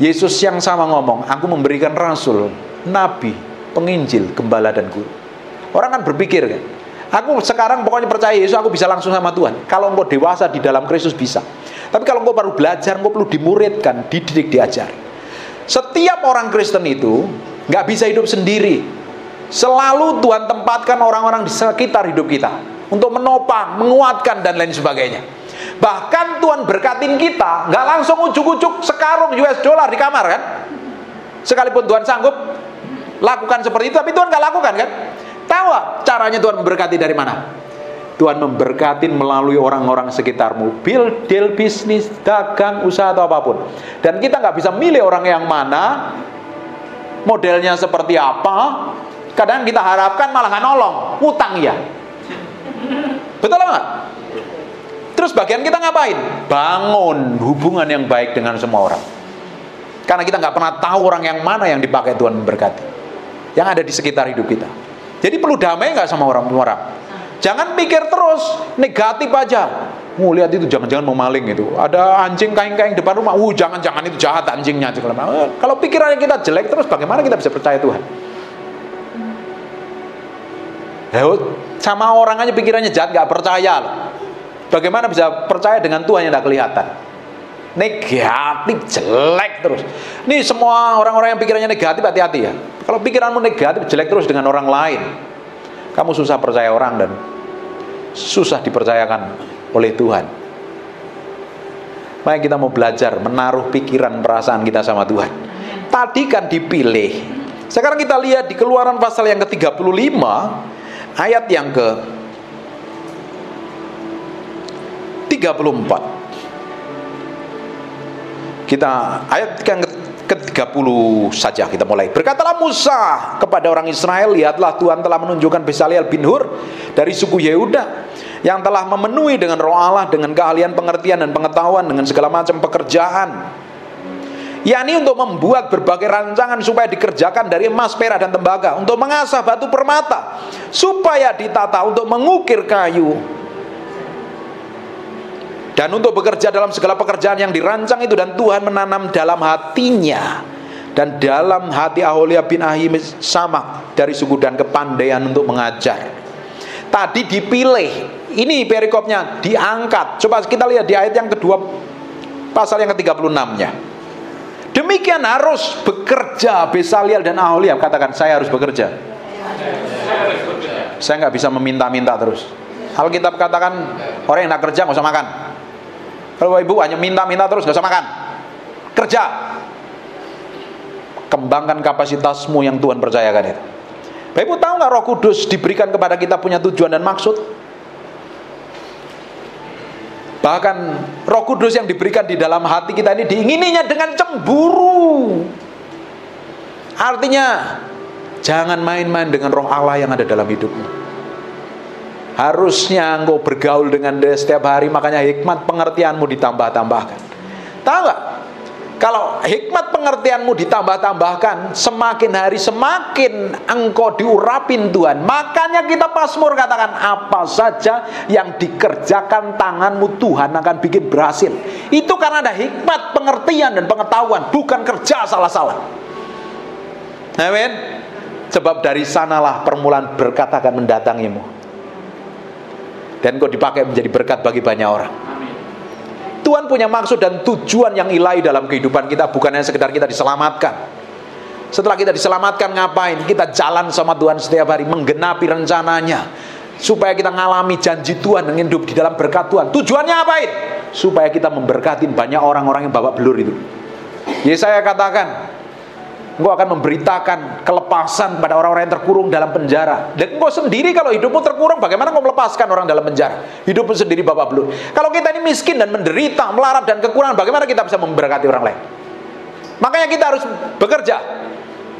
Yesus yang sama ngomong, aku memberikan rasul, nabi, penginjil, gembala, dan guru. Orang kan berpikir kan, aku sekarang pokoknya percaya Yesus, aku bisa langsung sama Tuhan. Kalau engkau dewasa di dalam Kristus bisa. Tapi kalau engkau baru belajar, engkau perlu dimuridkan, dididik, diajari. Setiap orang Kristen itu nggak bisa hidup sendiri. Selalu Tuhan tempatkan orang-orang di sekitar hidup kita untuk menopang, menguatkan, dan lain sebagainya. Bahkan Tuhan berkatin kita, nggak langsung ujuk-ujuk sekarung US dollar di kamar kan. Sekalipun Tuhan sanggup lakukan seperti itu, tapi Tuhan nggak lakukan kan. Tahu caranya Tuhan memberkati dari mana? Tuhan memberkati melalui orang-orang sekitarmu, deal bisnis, dagang, usaha, atau apapun. Dan kita nggak bisa milih orang yang mana, modelnya seperti apa. Kadang kita harapkan malah nggak nolong, utang ya. Betul nggak? Terus bagian kita ngapain? Bangun hubungan yang baik dengan semua orang. Karena kita nggak pernah tahu orang yang mana yang dipakai Tuhan memberkati, yang ada di sekitar hidup kita. Jadi perlu damai nggak sama orang-orang? Jangan pikir terus negatif aja. Lihat itu, jangan-jangan mau maling itu. Ada anjing kaing-kaing depan rumah. Jangan-jangan itu jahat anjingnya. Kalau pikirannya kita jelek terus, bagaimana kita bisa percaya Tuhan? Sama orang aja pikirannya jahat, nggak percaya loh. Bagaimana bisa percaya dengan Tuhan yang tidak kelihatan? Negatif, jelek terus. Ini semua orang-orang yang pikirannya negatif, hati-hati ya. Kalau pikiranmu negatif, jelek terus dengan orang lain, kamu susah percaya orang dan susah dipercayakan oleh Tuhan. Maka kita mau belajar menaruh pikiran, perasaan kita sama Tuhan. Tadi kan dipilih. Sekarang kita lihat di Keluaran pasal yang ke-35, ayat yang ke-34. Kita ayat yang ke-30 saja kita mulai. Berkatalah Musa kepada orang Israel, lihatlah Tuhan telah menunjukkan Bezalel bin Hur dari suku Yehuda, yang telah memenuhi dengan roh Allah, dengan keahlian, pengertian, dan pengetahuan, dengan segala macam pekerjaan, yakni untuk membuat berbagai rancangan supaya dikerjakan dari emas, perak, dan tembaga, untuk mengasah batu permata supaya ditata, untuk mengukir kayu, dan untuk bekerja dalam segala pekerjaan yang dirancang itu. Dan Tuhan menanam dalam hatinya dan dalam hati Aholiab bin Ahisamak dari suku Dan kepandaian untuk mengajar. Tadi dipilih, ini perikopnya diangkat. Coba kita lihat di ayat yang kedua, pasal yang ke-36-nya. Demikian harus bekerja Bezalel dan Aholiab. Katakan, saya harus bekerja. Saya nggak bisa meminta-minta terus. Alkitab katakan, orang yang nggak kerja nggak usah makan. Kalau ibu hanya minta-minta terus, nggak usah makan. Kerja. Kembangkan kapasitasmu yang Tuhan percayakan itu. Bapak Ibu tahu nggak Roh Kudus diberikan kepada kita punya tujuan dan maksud? Bahkan Roh Kudus yang diberikan di dalam hati kita ini diingininya dengan cemburu. Artinya jangan main-main dengan roh Allah yang ada dalam hidupmu. Harusnya engkau bergaul dengan dia setiap hari. Makanya hikmat pengertianmu ditambah-tambahkan. Tahu gak? Kalau hikmat pengertianmu ditambah-tambahkan, semakin hari semakin engkau diurapin Tuhan. Makanya kita Mazmur katakan, apa saja yang dikerjakan tanganmu Tuhan akan bikin berhasil. Itu karena ada hikmat pengertian dan pengetahuan, bukan kerja salah-salah. Amin. Sebab dari sanalah permulaan berkat akan mendatangimu, dan kau dipakai menjadi berkat bagi banyak orang. Tuhan punya maksud dan tujuan yang ilahi dalam kehidupan kita. Bukan hanya sekedar kita diselamatkan. Setelah kita diselamatkan ngapain? Kita jalan sama Tuhan setiap hari, menggenapi rencananya, supaya kita ngalami janji Tuhan dan hidup di dalam berkat Tuhan. Tujuannya apain? Supaya kita memberkatin banyak orang-orang yang babak belur itu. Yesaya katakan, engkau akan memberitakan kelepasan pada orang-orang yang terkurung dalam penjara. Dan engkau sendiri kalau hidupmu terkurung, bagaimana engkau melepaskan orang dalam penjara? Hidupmu sendiri babak belur. Kalau kita ini miskin dan menderita, melarat dan kekurangan, bagaimana kita bisa memberkati orang lain? Makanya kita harus bekerja,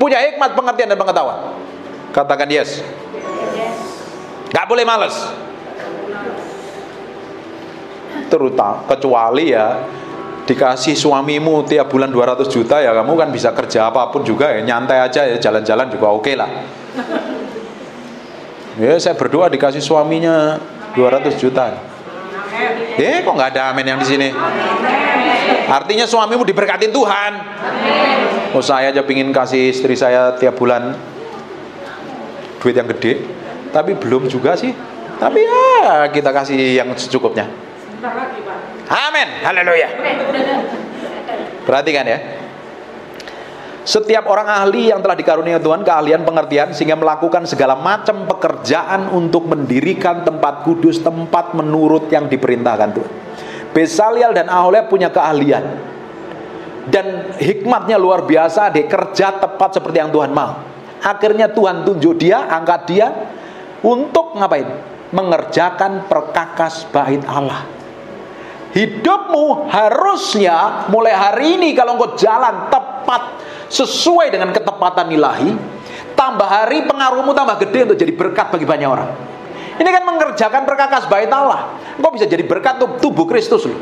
punya hikmat, pengertian dan pengetahuan. Katakan yes. Gak boleh males. Terutama kecuali ya dikasih suamimu tiap bulan 200 juta, ya kamu kan bisa kerja apapun juga ya, nyantai aja ya, jalan-jalan juga oke lah. Ya saya berdoa dikasih suaminya 200 juta. Kok nggak ada amin yang di sini? Artinya suamimu diberkatin Tuhan. Oh saya aja pingin kasih istri saya tiap bulan duit yang gede, tapi belum juga sih. Tapi ya kita kasih yang secukupnya. Amin, haleluya. Perhatikan ya, setiap orang ahli yang telah dikaruniai Tuhan keahlian pengertian, sehingga melakukan segala macam pekerjaan untuk mendirikan tempat kudus, tempat menurut yang diperintahkan Tuhan. Besaliel dan Aholiab punya keahlian dan hikmatnya luar biasa, dia kerja tepat seperti yang Tuhan mau. Akhirnya Tuhan tunjuk dia, angkat dia untuk ngapain? Mengerjakan perkakas bait Allah. Hidupmu harusnya mulai hari ini, kalau engkau jalan tepat sesuai dengan ketepatan ilahi, tambah hari pengaruhmu tambah gede untuk jadi berkat bagi banyak orang. Ini kan mengerjakan perkakas bait Allah. Engkau bisa jadi berkat untuk tubuh Kristus loh.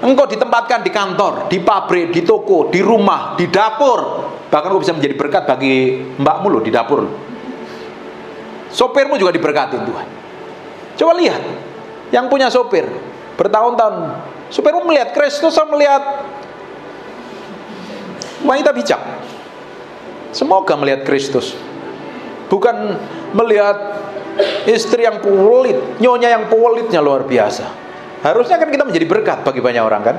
Engkau ditempatkan di kantor, di pabrik, di toko, di rumah, di dapur. Bahkan engkau bisa menjadi berkat bagi mbakmu loh di dapur loh. Sopirmu juga diberkatin Tuhan. Coba lihat, yang punya sopir bertahun-tahun, supirmu melihat Kristus atau melihat wanita bijak? Semoga melihat Kristus, bukan melihat istri yang pelit, nyonya yang pelitnya luar biasa. Harusnya kan kita menjadi berkat bagi banyak orang kan.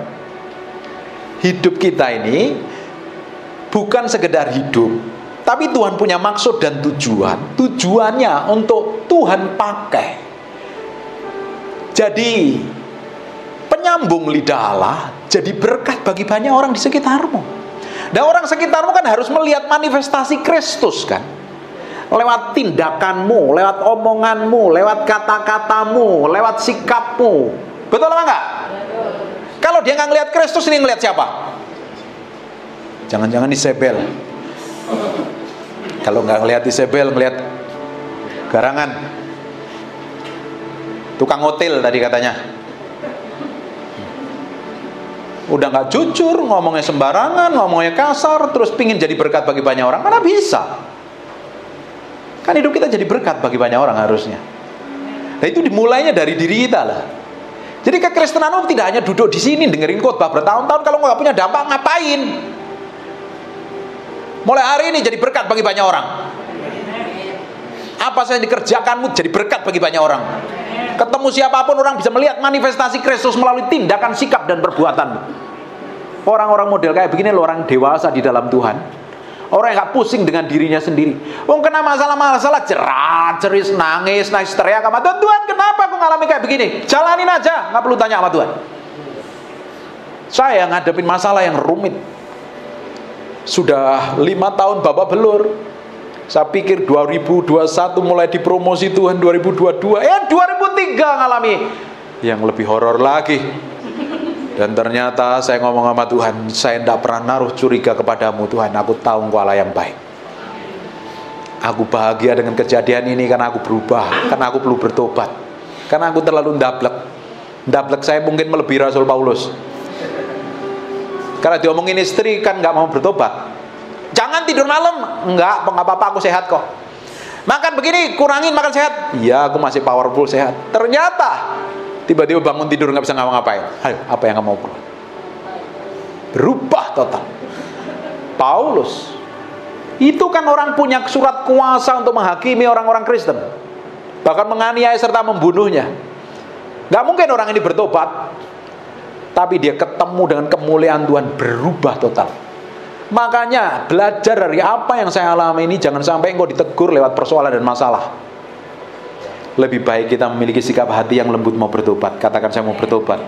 Hidup kita ini bukan sekedar hidup, tapi Tuhan punya maksud dan tujuan. Tujuannya untuk Tuhan pakai jadi penyambung lidah Allah, jadi berkat bagi banyak orang di sekitarmu. Dan orang sekitarmu kan harus melihat manifestasi Kristus kan, lewat tindakanmu, lewat omonganmu, lewat kata-katamu, lewat sikapmu. Betul apa enggak? Kalau dia nggak ngelihat Kristus, ini ngelihat siapa? Jangan-jangan Isabel. Kalau nggak ngelihat Isabel, ngelihat garangan, tukang hotel tadi katanya. Udah gak jujur, ngomongnya sembarangan, ngomongnya kasar, terus pingin jadi berkat bagi banyak orang. Mana bisa? Kan hidup kita jadi berkat bagi banyak orang harusnya. Nah itu dimulainya dari diri kita lah. Jadi kekristenan tidak hanya duduk di sini dengerin khotbah bertahun-tahun, kalau nggak punya dampak ngapain? Mulai hari ini jadi berkat bagi banyak orang. Apa saja yang dikerjakanmu jadi berkat bagi banyak orang. Ketemu siapapun orang bisa melihat manifestasi Kristus melalui tindakan, sikap dan perbuatanmu. Orang-orang model kayak begini loh, orang dewasa di dalam Tuhan. Orang yang gak pusing dengan dirinya sendiri. Kena masalah-masalah jerat-jeris, nangis teriak sama Tuhan. Tuhan kenapa aku ngalami kayak begini? Jalanin aja, gak perlu tanya sama Tuhan. Saya ngadepin masalah yang rumit. Sudah 5 tahun babak belur. Saya pikir 2021 mulai dipromosi Tuhan, 2022 2003 ngalami yang lebih horor lagi. Dan ternyata saya ngomong sama Tuhan, saya tidak pernah naruh curiga kepadamu Tuhan, aku tahu Engkau Allah yang baik. Aku bahagia dengan kejadian ini karena aku berubah, karena aku perlu bertobat, karena aku terlalu ndablek saya mungkin melebihi Rasul Paulus. Karena diomongin istri kan nggak mau bertobat. Jangan tidur malam, nggak apa-apa, aku sehat kok. Makan begini, kurangin makan sehat. Iya, aku masih powerful, sehat. Ternyata tiba-tiba bangun tidur nggak bisa ngapa-ngapain. Ayo, apa yang kamu mau buat? Berubah total. Paulus itu kan orang punya surat kuasa untuk menghakimi orang-orang Kristen, bahkan menganiaya serta membunuhnya. Gak mungkin orang ini bertobat, tapi dia ketemu dengan kemuliaan Tuhan, berubah total. Makanya belajar dari apa yang saya alami ini, jangan sampai engkau ditegur lewat persoalan dan masalah. Lebih baik kita memiliki sikap hati yang lembut, mau bertobat. Katakan, saya mau bertobat,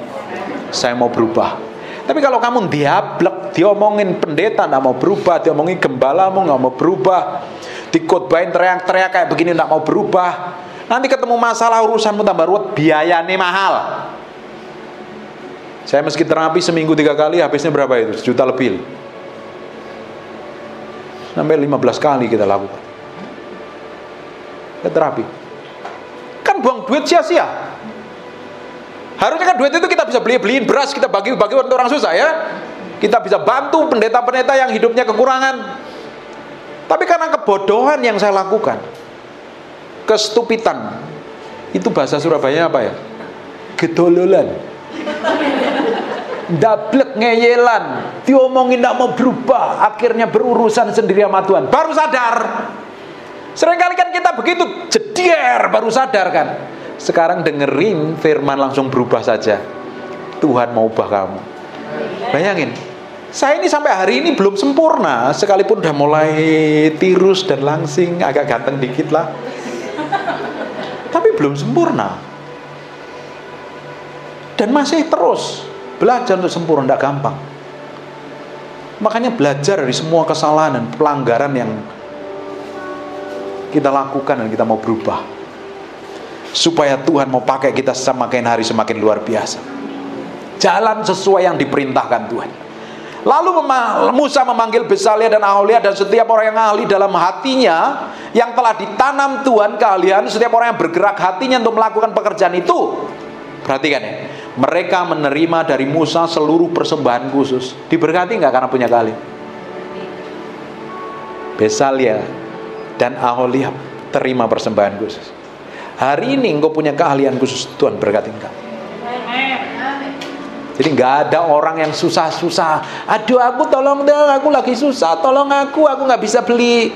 saya mau berubah. Tapi kalau kamu diablek, diomongin pendeta nggak mau berubah, diomongin gembalamu nggak mau berubah, dikotbahin teriak-teriak kayak begini nggak mau berubah, nanti ketemu masalah urusanmu tambah ruwet, biayanya mahal. Saya meski terapi seminggu 3 kali, habisnya berapa itu? 1 juta lebih. Sampai 15 kali kita lakukan ke terapi. Kan buang duit sia-sia. Harusnya kan duit itu kita bisa beliin beras, kita bagi-bagi untuk orang susah ya. Kita bisa bantu pendeta-pendeta yang hidupnya kekurangan. Tapi karena kebodohan yang saya lakukan, kestupitan, itu bahasa Surabaya apa ya? Gedololan, dablek, ngeyelan, diomongin gak mau berubah, akhirnya berurusan sendiri sama Tuhan. Baru sadar. Seringkali kan kita begitu, jedier, baru sadar kan. Sekarang dengerin firman langsung berubah saja. Tuhan mau ubah kamu. Bayangin, saya ini sampai hari ini belum sempurna, sekalipun udah mulai tirus dan langsing, agak ganteng dikit lah, tapi belum sempurna. Dan masih terus belajar untuk sempurna, tidak gampang. Makanya belajar dari semua kesalahan dan pelanggaran yang kita lakukan, dan kita mau berubah, supaya Tuhan mau pakai kita semakin hari semakin luar biasa. Jalan sesuai yang diperintahkan Tuhan. Lalu Musa memanggil Besaleel dan Aholiab dan setiap orang yang ahli dalam hatinya, yang telah ditanam Tuhan keahlian, setiap orang yang bergerak hatinya untuk melakukan pekerjaan itu. Perhatikan ya, mereka menerima dari Musa seluruh persembahan khusus. Diberkati nggak karena punya keahlian? Besaleel dan Aholiab terima persembahan khusus. Hari ini engkau punya keahlian khusus, Tuhan berkatin kamu. Jadi nggak ada orang yang susah-susah. Aduh, aku tolong dong, aku lagi susah, tolong aku nggak bisa beli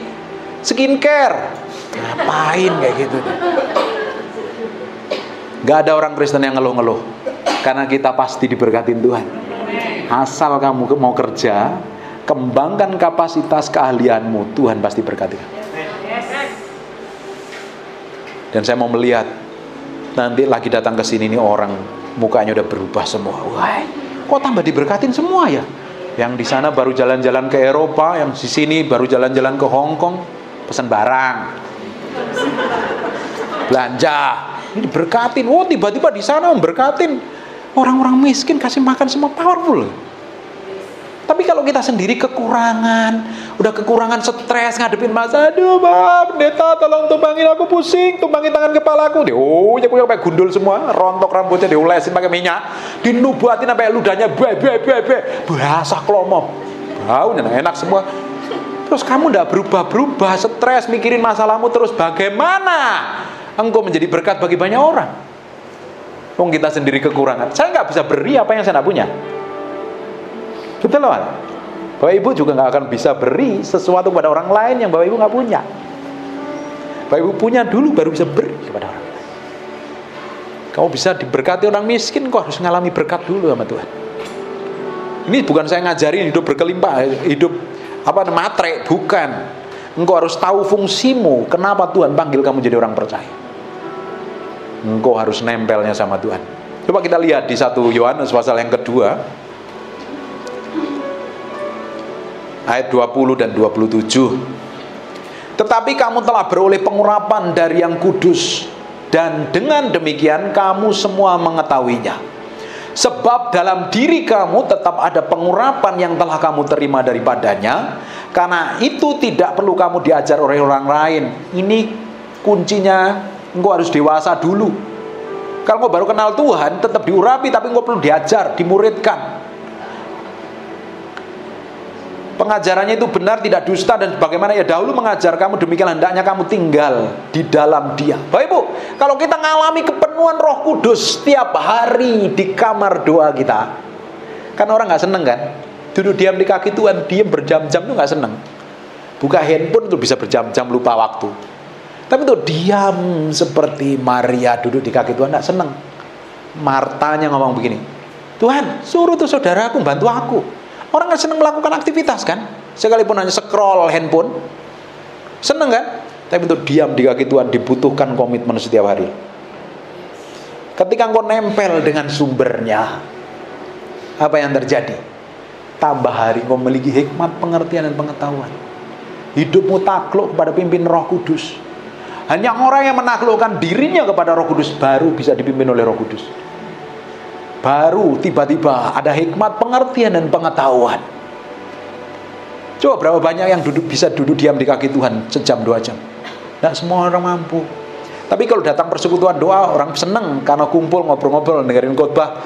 skincare. Ngapain kayak gitu? Nggak ada orang Kristen yang ngeluh-ngeluh, karena kita pasti diberkatin Tuhan. Asal kamu mau kerja, kembangkan kapasitas keahlianmu, Tuhan pasti berkati. Dan saya mau melihat nanti lagi datang ke sini nih orang mukanya udah berubah semua. Wah, kok tambah diberkatin semua ya? Yang di sana baru jalan-jalan ke Eropa, yang di sini baru jalan-jalan ke Hong Kong, pesan barang, belanja, ini diberkatin. Oh, tiba-tiba di sana memberkatin orang-orang miskin, kasih makan semua, powerful. Tapi kalau kita sendiri kekurangan, udah kekurangan stres ngadepin masa, aduh pendeta tolong tumbangin aku pusing, tumbangin tangan kepalaku. Oh, ya kayak gundul semua, rontok rambutnya diolesin pakai minyak, dinubuatin sampai ludahnya basah klomo, baunya enak semua. Terus kamu ndak berubah-berubah, stres mikirin masalahmu terus, bagaimana engkau menjadi berkat bagi banyak orang? Wong kita sendiri kekurangan. Saya nggak bisa beri apa yang saya nggak punya. Betul loh. Bapak Ibu juga nggak akan bisa beri sesuatu kepada orang lain yang Bapak Ibu nggak punya. Bapak Ibu punya dulu baru bisa beri kepada orang lain. Kamu bisa diberkati orang miskin, kok harus ngalami berkat dulu sama Tuhan. Ini bukan saya ngajarin hidup berkelimpahan, hidup matre, bukan. Engkau harus tahu fungsimu, kenapa Tuhan panggil kamu jadi orang percaya. Engkau harus nempelnya sama Tuhan. Coba kita lihat di 1 Yohanes pasal yang kedua, ayat 20 dan 27. Tetapi kamu telah beroleh pengurapan dari yang kudus, dan dengan demikian kamu semua mengetahuinya. Sebab dalam diri kamu tetap ada pengurapan yang telah kamu terima daripadanya, Karena itu tidak perlu kamu diajar oleh orang lain. Ini kuncinya, engkau harus dewasa dulu. Kalau engkau baru kenal Tuhan, tetap diurapi, tapi engkau perlu diajar, dimuridkan. Pengajarannya itu benar, tidak dusta, dan bagaimana ya dahulu mengajar kamu, demikian hendaknya kamu tinggal di dalam Dia. Bapak Ibu, kalau kita ngalami kepenuhan Roh Kudus setiap hari di kamar doa kita, kan orang nggak seneng kan? Duduk diam di kaki Tuhan, diam berjam-jam itu nggak seneng. Buka handphone itu bisa berjam-jam lupa waktu. Tapi itu diam seperti Maria duduk di kaki Tuhan nggak seneng. Martanya ngomong begini, Tuhan suruh tuh saudaraku bantu aku. Orang nggak seneng melakukan aktivitas kan? Sekalipun hanya scroll handphone, seneng kan? Tapi itu diam di kaki Tuhan dibutuhkan komitmen setiap hari. Ketika engkau nempel dengan sumbernya, apa yang terjadi? Tambah hari engkau memiliki hikmat, pengertian, dan pengetahuan. Hidupmu takluk kepada pimpin Roh Kudus. Hanya orang yang menaklukkan dirinya kepada Roh Kudus baru bisa dipimpin oleh Roh Kudus. Baru tiba-tiba ada hikmat, pengertian, dan pengetahuan. Coba berapa banyak yang bisa duduk diam di kaki Tuhan sejam 2 jam? Tidak semua orang mampu. Tapi kalau datang persekutuan doa, orang seneng karena kumpul, ngobrol-ngobrol, dengerin khotbah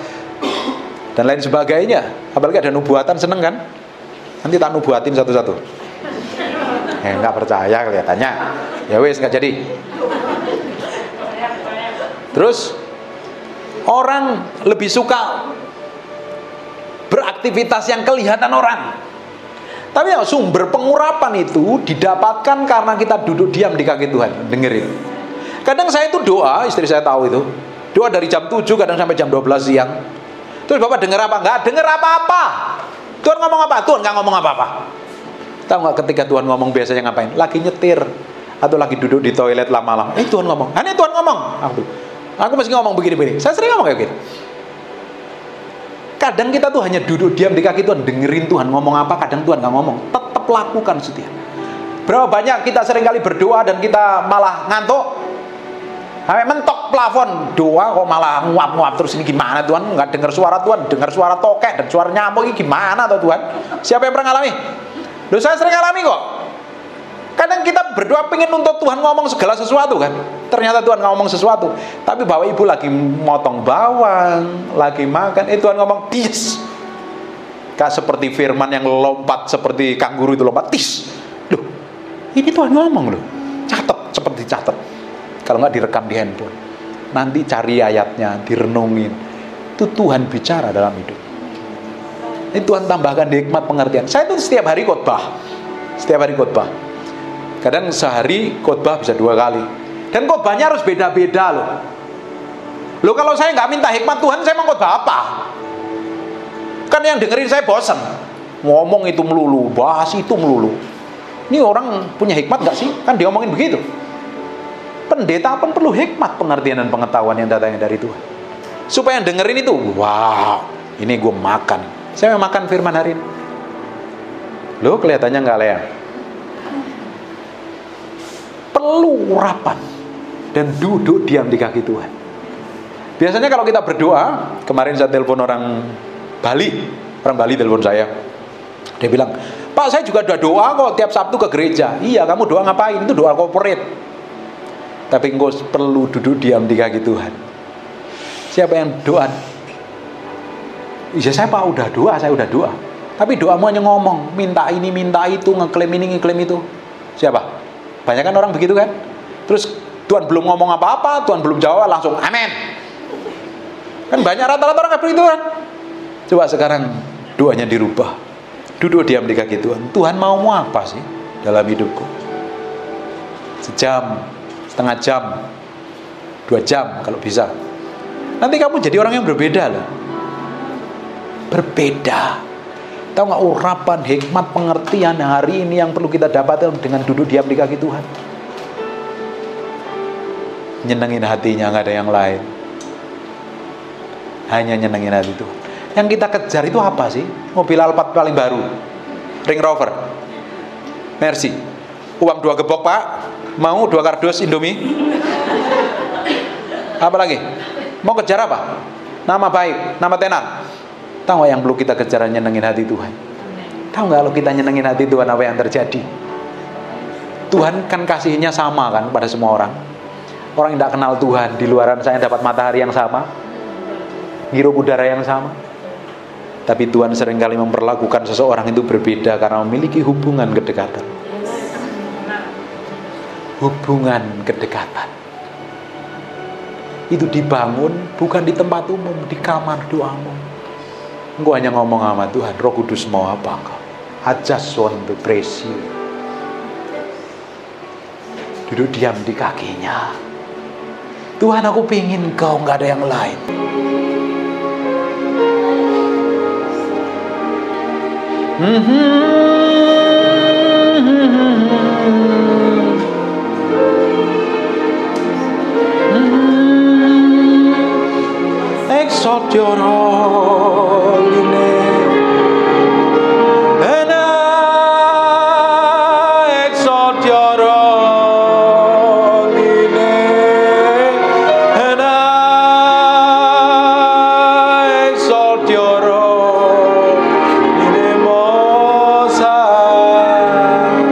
dan lain sebagainya. Apalagi ada nubuatan, seneng kan? Nanti tak nubuatin satu-satu. Nggak percaya kelihatannya. Ya wes, nggak jadi. Terus orang lebih suka beraktivitas yang kelihatan orang. Tapi ya, sumber pengurapan itu didapatkan karena kita duduk diam di kaki Tuhan, dengerin. Kadang saya itu doa, istri saya tahu itu, doa dari jam 7 kadang sampai jam 12 siang. Terus Bapak dengar apa? Nggak dengar apa-apa. Tuhan ngomong apa? Tuhan nggak ngomong apa-apa. Tahu nggak ketika Tuhan ngomong biasanya ngapain? Lagi nyetir atau lagi duduk di toilet lama-lama. Tuhan ngomong. Ini Tuhan ngomong. Aku mesti ngomong begini-begini. Saya sering ngomong kayak gitu. Kadang kita tuh hanya duduk diam di kaki Tuhan, dengerin Tuhan ngomong apa. Kadang Tuhan nggak ngomong. Tetap lakukan setia. Berapa banyak kita seringkali berdoa dan kita malah ngantuk. Sampai mentok plafon, doa kok malah nguap-nguap terus. Ini gimana Tuhan? Nggak dengar suara Tuhan, dengar suara tokek dan suara nyamuk. Ini gimana tuh Tuhan? Siapa yang pernah ngalami? Loh, saya sering ngalami kok. Kadang kita berdoa pengen untuk Tuhan ngomong segala sesuatu kan, ternyata Tuhan nggak ngomong sesuatu. Tapi bapak ibu lagi motong bawang, lagi makan, Tuhan ngomong tis. Kayak seperti firman yang lompat seperti kanguru itu lompat tis. Loh, ini Tuhan ngomong loh. Catat, seperti catat. Kalau nggak direkam di handphone, nanti cari ayatnya, direnungin. Itu Tuhan bicara dalam hidup. Ini Tuhan tambahkan hikmat, pengertian. Saya itu setiap hari khotbah, kadang sehari khotbah bisa 2 kali. Dan khotbahnya harus beda-beda loh. Kalau saya nggak minta hikmat Tuhan, saya mau khotbah apa? Kan yang dengerin saya bosan. Ngomong itu melulu, bahas itu melulu. Ini orang punya hikmat nggak sih? Kan dia ngomongin begitu. Pendeta pun perlu hikmat, pengertian, dan pengetahuan yang datangnya dari Tuhan. Supaya yang dengerin itu, wow, ini gue makan. Saya mau makan firman hari ini. Loh, kelihatannya nggak leang. Perlu urapan dan duduk diam di kaki Tuhan. Biasanya kalau kita berdoa, kemarin saya telepon orang Bali telepon saya. Dia bilang, Pak, saya juga udah doa kok tiap Sabtu ke gereja. Iya, kamu doa ngapain? Itu doa corporate. Tapi engkau perlu duduk diam di kaki Tuhan. Siapa yang doa? Iya, saya Pak udah doa, saya udah doa. Tapi doamu hanya ngomong, minta ini, minta itu, ngeklaim ini, ngeklaim itu. Siapa? Banyak kan orang begitu kan? Terus Tuhan belum ngomong apa-apa, Tuhan belum jawab, langsung amin. Kan banyak rata-rata orang kayak begitu kan? Coba sekarang doanya dirubah. Duduk diam di kaki Tuhan. Tuhan maumu apa sih dalam hidupku? Sejam, setengah jam, 2 jam kalau bisa. Nanti kamu jadi orang yang berbeda loh. Berbeda. Tahu nggak urapan, hikmat, pengertian hari ini yang perlu kita dapatkan dengan duduk diam di kaki Tuhan. Nyenengin hatinya, nggak ada yang lain. Hanya nyenengin hati Tuhan. Yang kita kejar itu apa sih? Mobil Alphard paling baru, Range Rover, Mercy. Uang 2 gebok Pak. Mau 2 kardus Indomie? Apa lagi? Mau kejar apa? Nama baik, nama tenar. Tahu yang perlu kita kejar, nyenengin hati Tuhan. Tahu nggak kalau kita nyenengin hati Tuhan apa yang terjadi? Tuhan kan kasihnya sama kan pada semua orang. Orang yang tidak kenal Tuhan, di luaran saya dapat matahari yang sama, hirup udara yang sama. Tapi Tuhan seringkali memperlakukan seseorang itu berbeda karena memiliki hubungan kedekatan. Hubungan kedekatan itu dibangun bukan di tempat umum, di kamar doamu. Engkau hanya ngomong sama Tuhan, Roh Kudus mau apa kau? I just want to praise you. Duduk diam di kakinya. Tuhan, aku pingin kau, nggak ada yang lain. Exalt your holy name, and I exalt your holy name, and I exalt your holy name, Most High.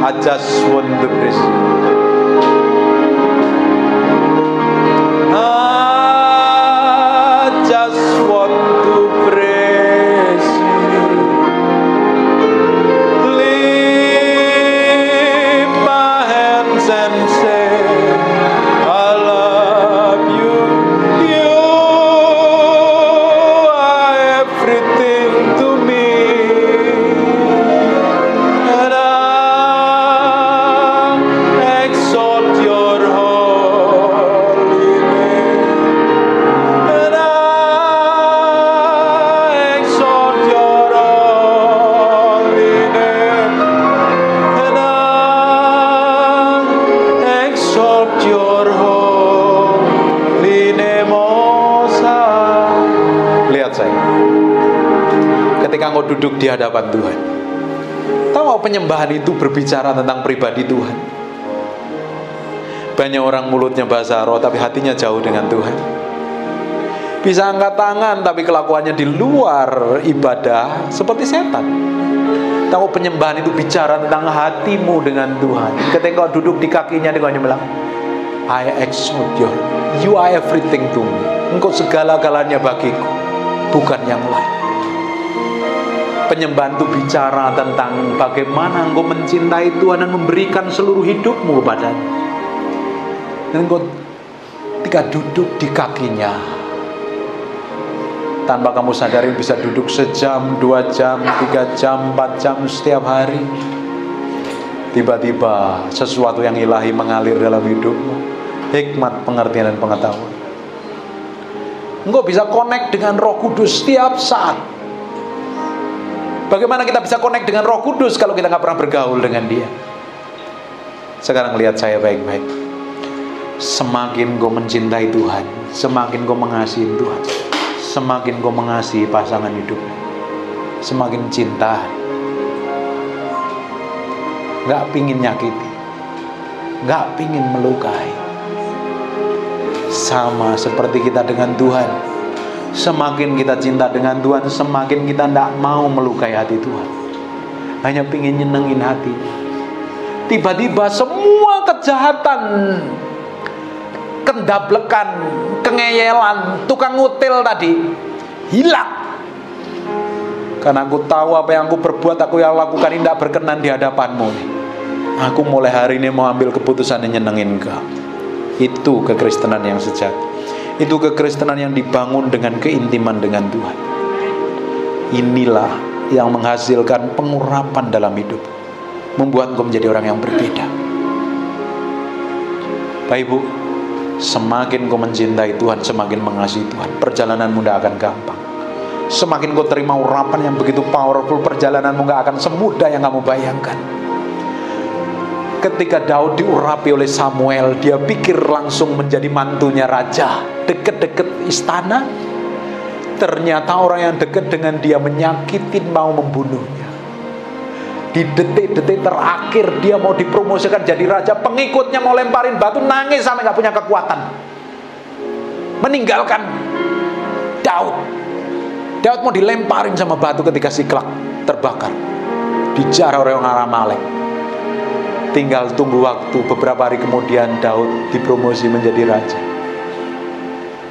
I just want to praise you. Duduk di hadapan Tuhan. Tahu gak, penyembahan itu berbicara tentang pribadi Tuhan. Banyak orang mulutnya bahasa roh tapi hatinya jauh dengan Tuhan. Bisa angkat tangan tapi kelakuannya di luar ibadah seperti setan. Tahu, penyembahan itu bicara tentang hatimu dengan Tuhan. Ketika kau duduk di kakinya, dia hanya bilang, I exalt you are everything to me. Engkau segala-galanya bagiku, bukan yang lain. Penyembahan itu bicara tentang bagaimana engkau mencintai Tuhan dan memberikan seluruh hidupmu kepadanya. Dan engkau ketika duduk di kakinya, tanpa kamu sadari bisa duduk sejam, 2 jam, 3 jam, 4 jam setiap hari. Tiba-tiba sesuatu yang ilahi mengalir dalam hidupmu, hikmat, pengertian, dan pengetahuan. Engkau bisa connect dengan Roh Kudus setiap saat. Bagaimana kita bisa connect dengan Roh Kudus kalau kita nggak pernah bergaul dengan Dia? Sekarang lihat saya baik-baik. Semakin kau mencintai Tuhan, semakin kau mengasihi Tuhan, semakin kau mengasihi pasangan hidupmu, semakin cinta. Nggak pingin nyakiti, nggak pingin melukai. Sama seperti kita dengan Tuhan. Semakin kita cinta dengan Tuhan, semakin kita tidak mau melukai hati Tuhan. Hanya pingin nyenengin hatinya. Tiba-tiba semua kejahatan, kendablekan, kengeyelan, tukang ngutil tadi hilang. Karena aku tahu apa yang aku berbuat, aku yang lakukan ini tidak berkenan di hadapanmu. Aku mulai hari ini mau ambil keputusan yang nyenengin kau. Itu kekristenan yang sejati. Itu kekristenan yang dibangun dengan keintiman dengan Tuhan. Inilah yang menghasilkan pengurapan dalam hidup, membuat engkau menjadi orang yang berbeda. Bapak Ibu, semakin kau mencintai Tuhan, semakin mengasihi Tuhan, perjalananmu tidak akan gampang. Semakin kau terima urapan yang begitu powerful, perjalananmu tidak akan semudah yang kamu bayangkan. Ketika Daud diurapi oleh Samuel, dia pikir langsung menjadi mantunya raja, deket-deket istana. Ternyata orang yang dekat dengan dia menyakitin, mau membunuhnya. Di detik-detik terakhir dia mau dipromosikan jadi raja, pengikutnya mau lemparin batu, nangis sampai gak punya kekuatan, meninggalkan Daud. Daud mau dilemparin sama batu ketika Siklak terbakar, dijarah oleh orang Amalek. Tinggal tunggu waktu, beberapa hari kemudian Daud dipromosi menjadi raja.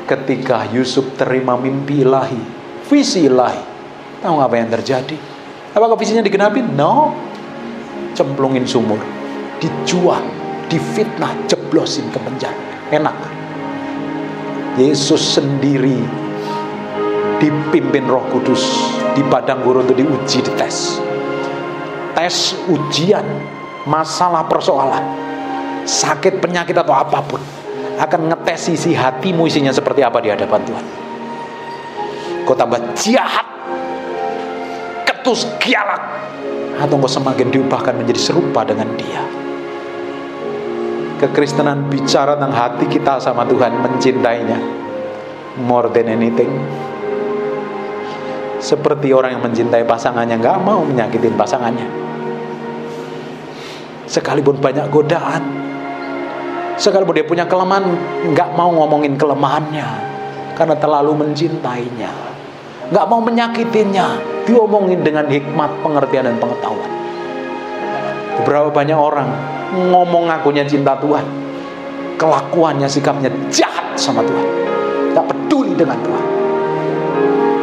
Ketika Yusuf terima mimpi ilahi, visi ilahi, tahu apa yang terjadi? Apakah visinya digenapi? No. Cemplungin sumur, dijual, difitnah, jeblosin ke penjara. Enak. Yesus sendiri dipimpin Roh Kudus di padang gurun untuk diuji, dites. Tes, ujian, masalah, persoalan, sakit, penyakit atau apapun akan ngetes isi hatimu, isinya seperti apa di hadapan Tuhan. Kau tambah jahat, ketus, gialak, atau kau semakin diubahkan menjadi serupa dengan Dia. Kekristenan bicara tentang hati kita sama Tuhan, mencintainya more than anything. Seperti orang yang mencintai pasangannya, gak mau menyakitin pasangannya. Sekalipun banyak godaan, sekalipun dia punya kelemahan, gak mau ngomongin kelemahannya, karena terlalu mencintainya. Gak mau menyakitinya, diomongin dengan hikmat, pengertian, dan pengetahuan. Berapa banyak orang ngomong ngakunya cinta Tuhan, kelakuannya, sikapnya jahat sama Tuhan, gak peduli dengan Tuhan.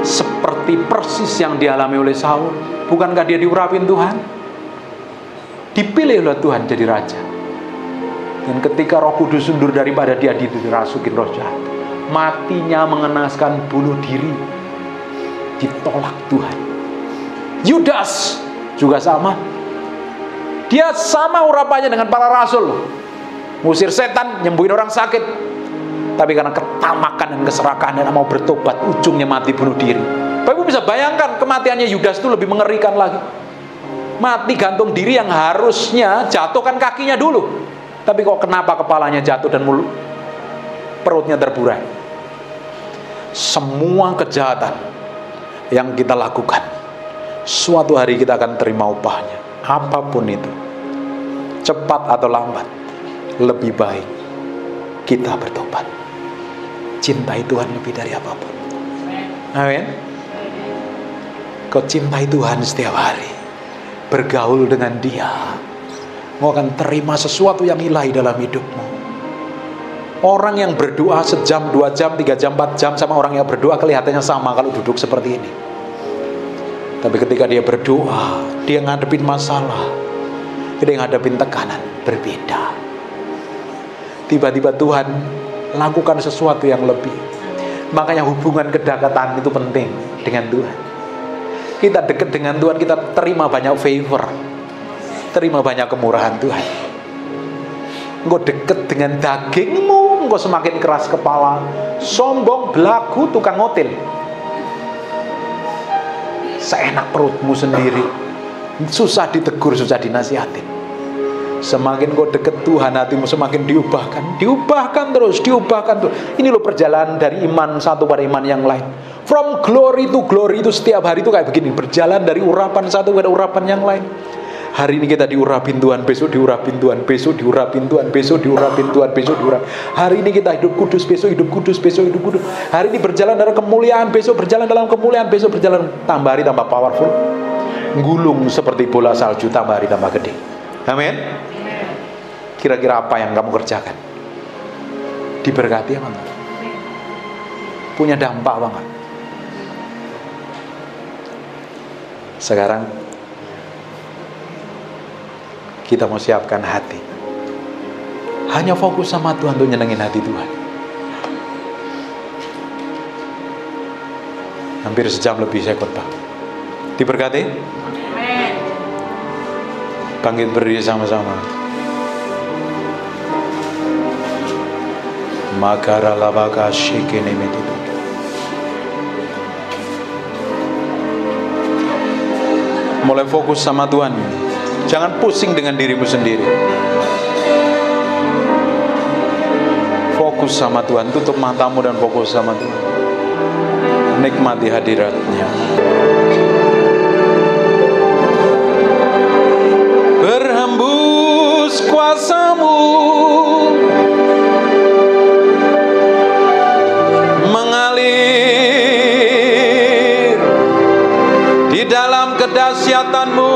Seperti persis yang dialami oleh Saul. Bukankah dia diurapin Tuhan? Dipilih oleh Tuhan jadi raja. Dan ketika Roh Kudus undur daripada dia, dirasukin roh jahat, matinya mengenaskan bunuh diri, ditolak Tuhan. Yudas juga sama. Dia sama urapannya dengan para rasul, ngusir setan, nyembuhin orang sakit. Tapi karena ketamakan dan keserakahan dan mau bertobat, ujungnya mati bunuh diri. Bapak Ibu bisa bayangkan kematiannya Yudas itu lebih mengerikan lagi. Mati gantung diri yang harusnya jatuhkan kakinya dulu, tapi kok kenapa kepalanya jatuh dan mulut perutnya terburai. Semua kejahatan yang kita lakukan, suatu hari kita akan terima upahnya. Apapun itu, cepat atau lambat, lebih baik kita bertobat. Cintai Tuhan lebih dari apapun. Amin. Kau cintai Tuhan setiap hari, bergaul dengan Dia, kau akan terima sesuatu yang ilahi dalam hidupmu. Orang yang berdoa sejam, 2 jam, 3 jam, 4 jam sama orang yang berdoa kelihatannya sama kalau duduk seperti ini. Tapi ketika dia berdoa, dia ngadepin masalah, dia ngadepin tekanan, berbeda. Tiba-tiba Tuhan lakukan sesuatu yang lebih. Makanya hubungan kedekatan itu penting dengan Tuhan. Kita dekat dengan Tuhan, kita terima banyak favor, terima banyak kemurahan Tuhan. Engkau dekat dengan dagingmu, engkau semakin keras kepala, sombong, belagu, tukang ngotil, seenak perutmu sendiri, susah ditegur, susah dinasihatin. Semakin kau dekat Tuhan, hatimu semakin diubahkan terus. Ini loh perjalanan dari iman satu pada iman yang lain. From glory to glory itu setiap hari itu kayak begini, berjalan dari urapan satu pada urapan yang lain. Hari ini kita diurapin Tuhan, besok diurapin Tuhan, besok diurapin Tuhan, besok diurapin Tuhan, besok diurapin. Hari ini kita hidup kudus, besok hidup kudus, besok hidup kudus. Hari ini berjalan dalam kemuliaan, besok berjalan dalam kemuliaan, besok berjalan tambah hari tambah powerful. Gulung seperti bola salju, tambah hari tambah gede. Amin. Kira-kira apa yang kamu kerjakan diberkati apa enggak? Punya dampak apa enggak? Sekarang kita mau siapkan hati, hanya fokus sama Tuhan untuk nyenengin hati Tuhan. Hampir sejam lebih saya khotbah. Diberkati? Bangkit berdiri sama-sama. Magara lavaka shikene meditu. Mulai fokus sama Tuhan. Jangan pusing dengan dirimu sendiri. Fokus sama Tuhan. Tutup matamu dan fokus sama Tuhan. Nikmati hadiratnya. Berhembus kuasamu, mengalir kedahsyatanmu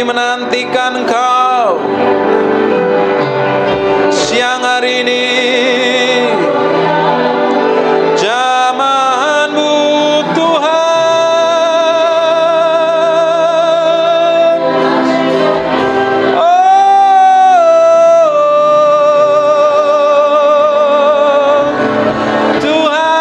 menantikan Engkau siang hari ini. Jamahan-Mu Tuhan, oh Tuhan,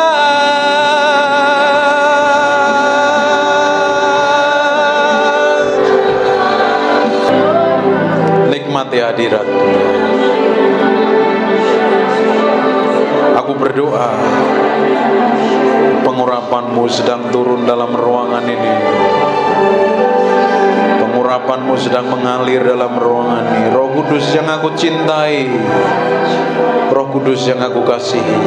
nikmati hadirat-Mu. Aku berdoa pengurapan-Mu sedang turun dalam ruangan ini. Pengurapan-Mu sedang mengalir dalam ruangan ini. Roh Kudus yang aku cintai, Roh Kudus yang aku kasihi,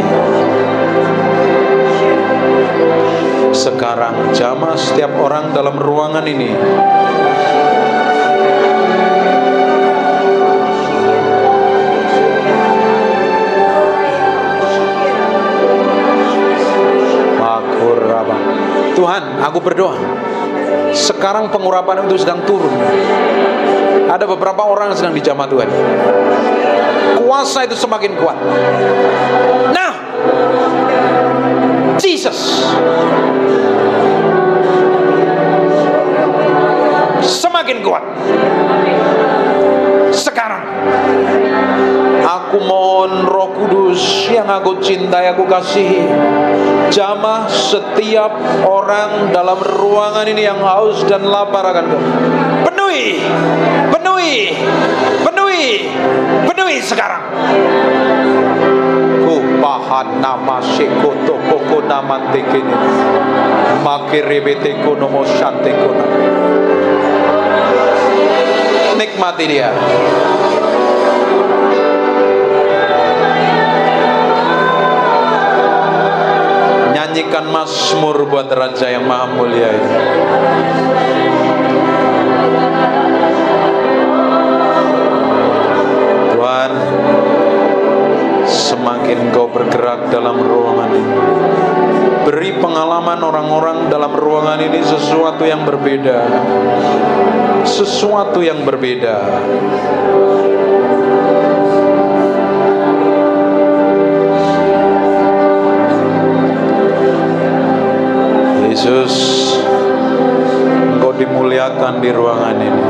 sekarang jamah setiap orang dalam ruangan ini. Tuhan, aku berdoa sekarang pengurapan itu sedang turun. Ada beberapa orang yang sedang dijamah Tuhan. Kuasa itu semakin kuat. Nah, Jesus, semakin kuat. Sekarang aku mohon Roh Kudus yang aku cintai, aku kasihi, jamah setiap orang dalam ruangan ini yang haus dan lapar akan Kau. Penuhi, penuhi, penuhi, penuhi sekarang. Bahan nama sekoto koko nama tekeni makirebete kono moshante kono. Nikmati dia. Nyanyikan mazmur buat Raja yang Maha Mulia ini. Tuhan, semakin Kau bergerak dalam ruangan ini, beri pengalaman orang-orang dalam ruangan ini sesuatu yang berbeda. Sesuatu yang berbeda. Yesus, Engkau dimuliakan di ruangan ini.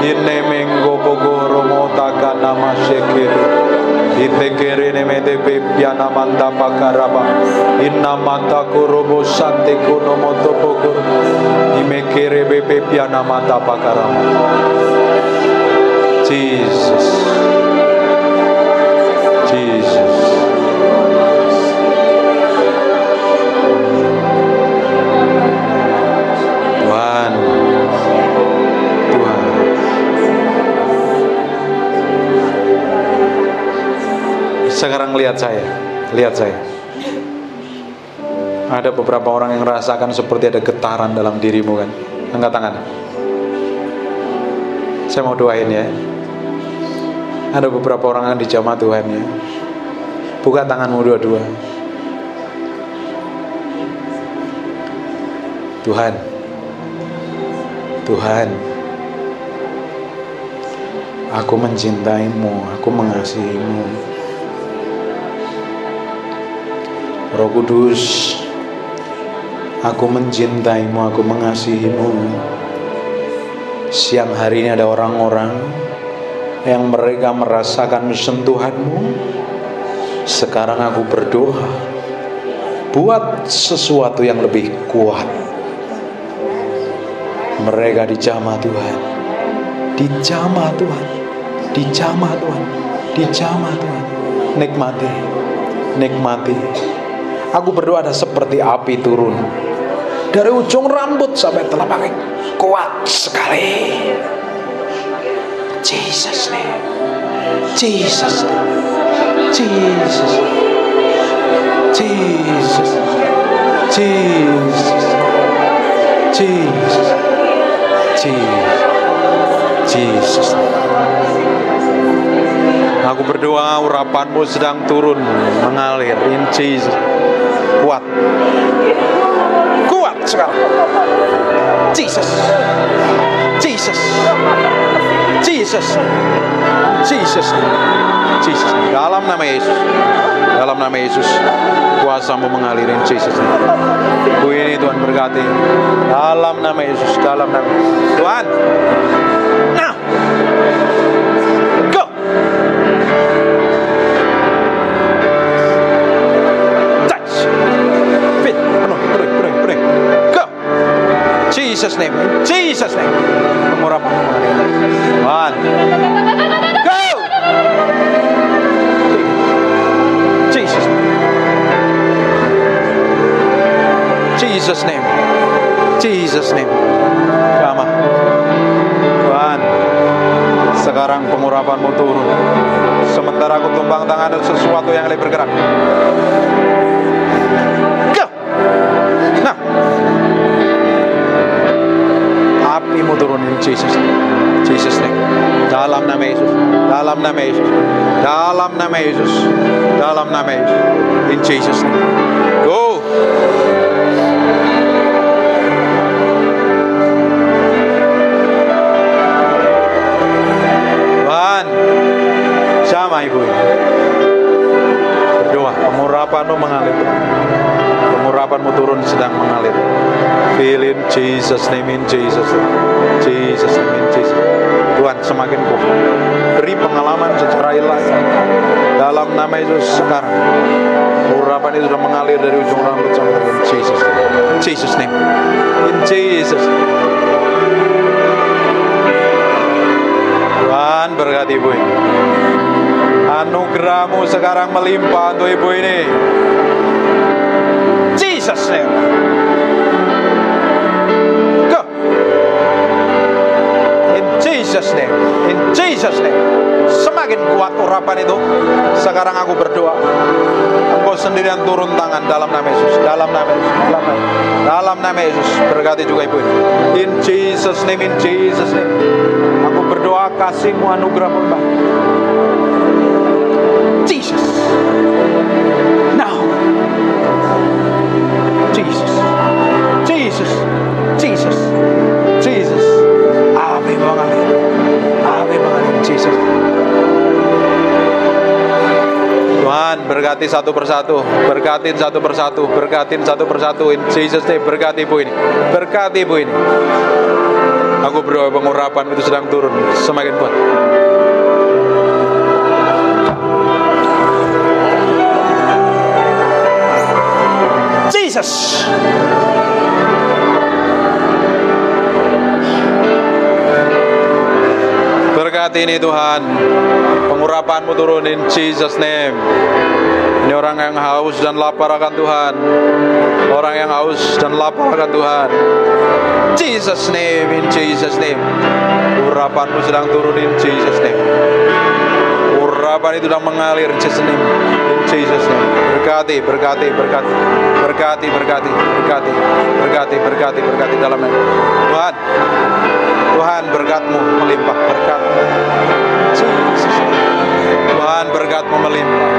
Ini menggo bogoro motaka nama shekeri. Itekerene mete pepiana manta pakaraba. Inna manta kurobo sante kuno moto pokur. Imekere pepiana manta pakaraba. Jesus. Jesus. Tuhan. Tuhan. Sekarang lihat saya. Ada beberapa orang yang merasakan seperti ada getaran dalam dirimu kan? Angkat tangan. Saya mau doain ya. Ada beberapa orang yang dijamah Tuhan ya. Buka tanganmu dua-dua. Tuhan, Tuhan, aku mencintaimu, aku mengasihimu. Roh Kudus, aku mencintaimu, aku mengasihimu. Siang hari ini ada orang-orang yang mereka merasakan sentuhanmu. Sekarang aku berdoa, buat sesuatu yang lebih kuat. Mereka dijamah Tuhan, dijamah Tuhan, dijamah Tuhan, dijamah Tuhan. Nikmati, nikmati. Aku berdoa ada seperti api turun dari ujung rambut sampai telapak kaki, kuat sekali. Jesus name, Jesus name, Jesus, Jesus, Jesus, Jesus, Jesus. Aku berdoa urapanmu sedang turun mengalir in Jesus. Kuat, kuat sekarang. Jesus, Jesus, Jesus, Jesus, Jesus. Dalam nama Yesus, dalam nama Yesus, kuasamu mengalir in Jesus. Bu ini Tuhan berkati. Dalam nama Yesus, dalam nama Tuhan. Nah, go. Jesus name, Jesus name. Pengurapan. One. Go. Jesus. Jesus name. Jesus name. Sama. Tuhan, sekarang pengurapanmu turun. Sementara aku tumpang tangan, ada sesuatu yang lebih bergerak. Go. Nah. Apimu turunin Jesus, Jesus name. Dalam nama Yesus, dalam nama Yesus, dalam nama Yesus, dalam nama Yesus. In Jesus name. Go. Tuhan, sama Ibu. Berdoa, pengurapanmu mengalir. Pengurapanmu turun sedang mengalir. Feel in Jesus name, in Jesus name. Jesus name, in Jesus. Tuhan semakin kuat. Beri pengalaman secara ilahi. Dalam nama Yesus sekarang. Urapan itu sudah mengalir dari ujung rambut sampai in Jesus. Jesus name. In Jesus. Tuhan berkati Ibu ini. Anugerahmu sekarang melimpah untuk Ibu ini. Jesus name. Go. In Jesus name. In Jesus name. Semakin kuat urapan itu. Sekarang aku berdoa. Engkau sendirian turun tangan dalam nama Yesus. Dalam nama Yesus. Dalam nama Yesus. Berkati juga Ibu ini. In Jesus name. In Jesus name. Aku berdoa kasih-Mu anugerah-Mu. Jesus. Now. Jesus, Jesus, Jesus, Jesus. Api mengalir, Jesus. Tuhan berkati satu persatu, berkatin satu persatu, berkatin satu persatu. In Jesus name, berkati Ibu ini, berkati Ibu ini. Aku berdoa pengurapan itu sedang turun semakin kuat. Jesus. Berkati ini Tuhan, pengurapan-Mu turun in Jesus name. Ini orang yang haus dan lapar akan Tuhan, orang yang haus dan lapar akan Tuhan. Jesus name, in Jesus name. Urapan-Mu sedang turun in Jesus name. Urapan itu sedang mengalir in Jesus name. In Jesus name. Berkati, berkati, berkati, berkati, berkati, berkati, berkati, berkati, berkati dalam nama Tuhan. Tuhan, berkat-Mu melimpah, berkat Jesus. Tuhan, berkat-Mu melimpah,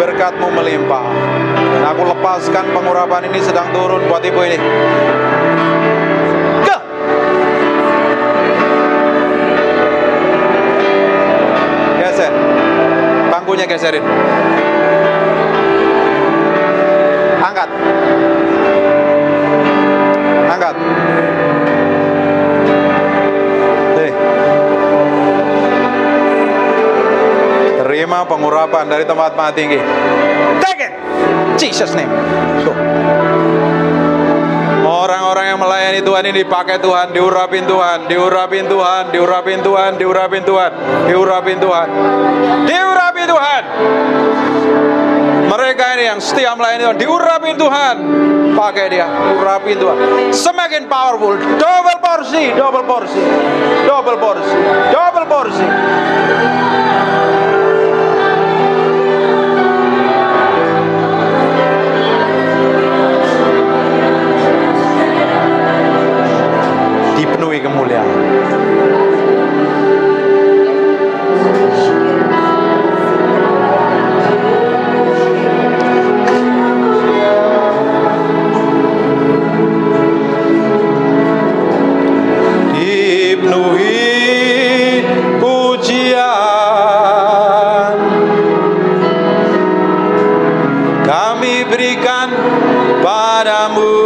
berkat-Mu melimpah. Dan aku lepaskan pengurapan ini sedang turun buat ibu ini. Go! Geser, bangkunya geserin. Angkat, angkat. Terima pengurapan dari tempat maha tinggi. Take it, Jesus name. So. Orang-orang yang melayani Tuhan ini dipakai Tuhan, diurapin Tuhan, diurapin Tuhan, diurapin Tuhan, diurapin Tuhan, diurapin Tuhan, diurapin Tuhan. Mereka ini yang setia melayani Tuhan, diurapin Tuhan, pakai dia, urapin Tuhan. Semakin powerful, double porsi, double porsi, double porsi, double porsi. Dipenuhi kemuliaan. Dipenuhi pujian kami berikan padamu.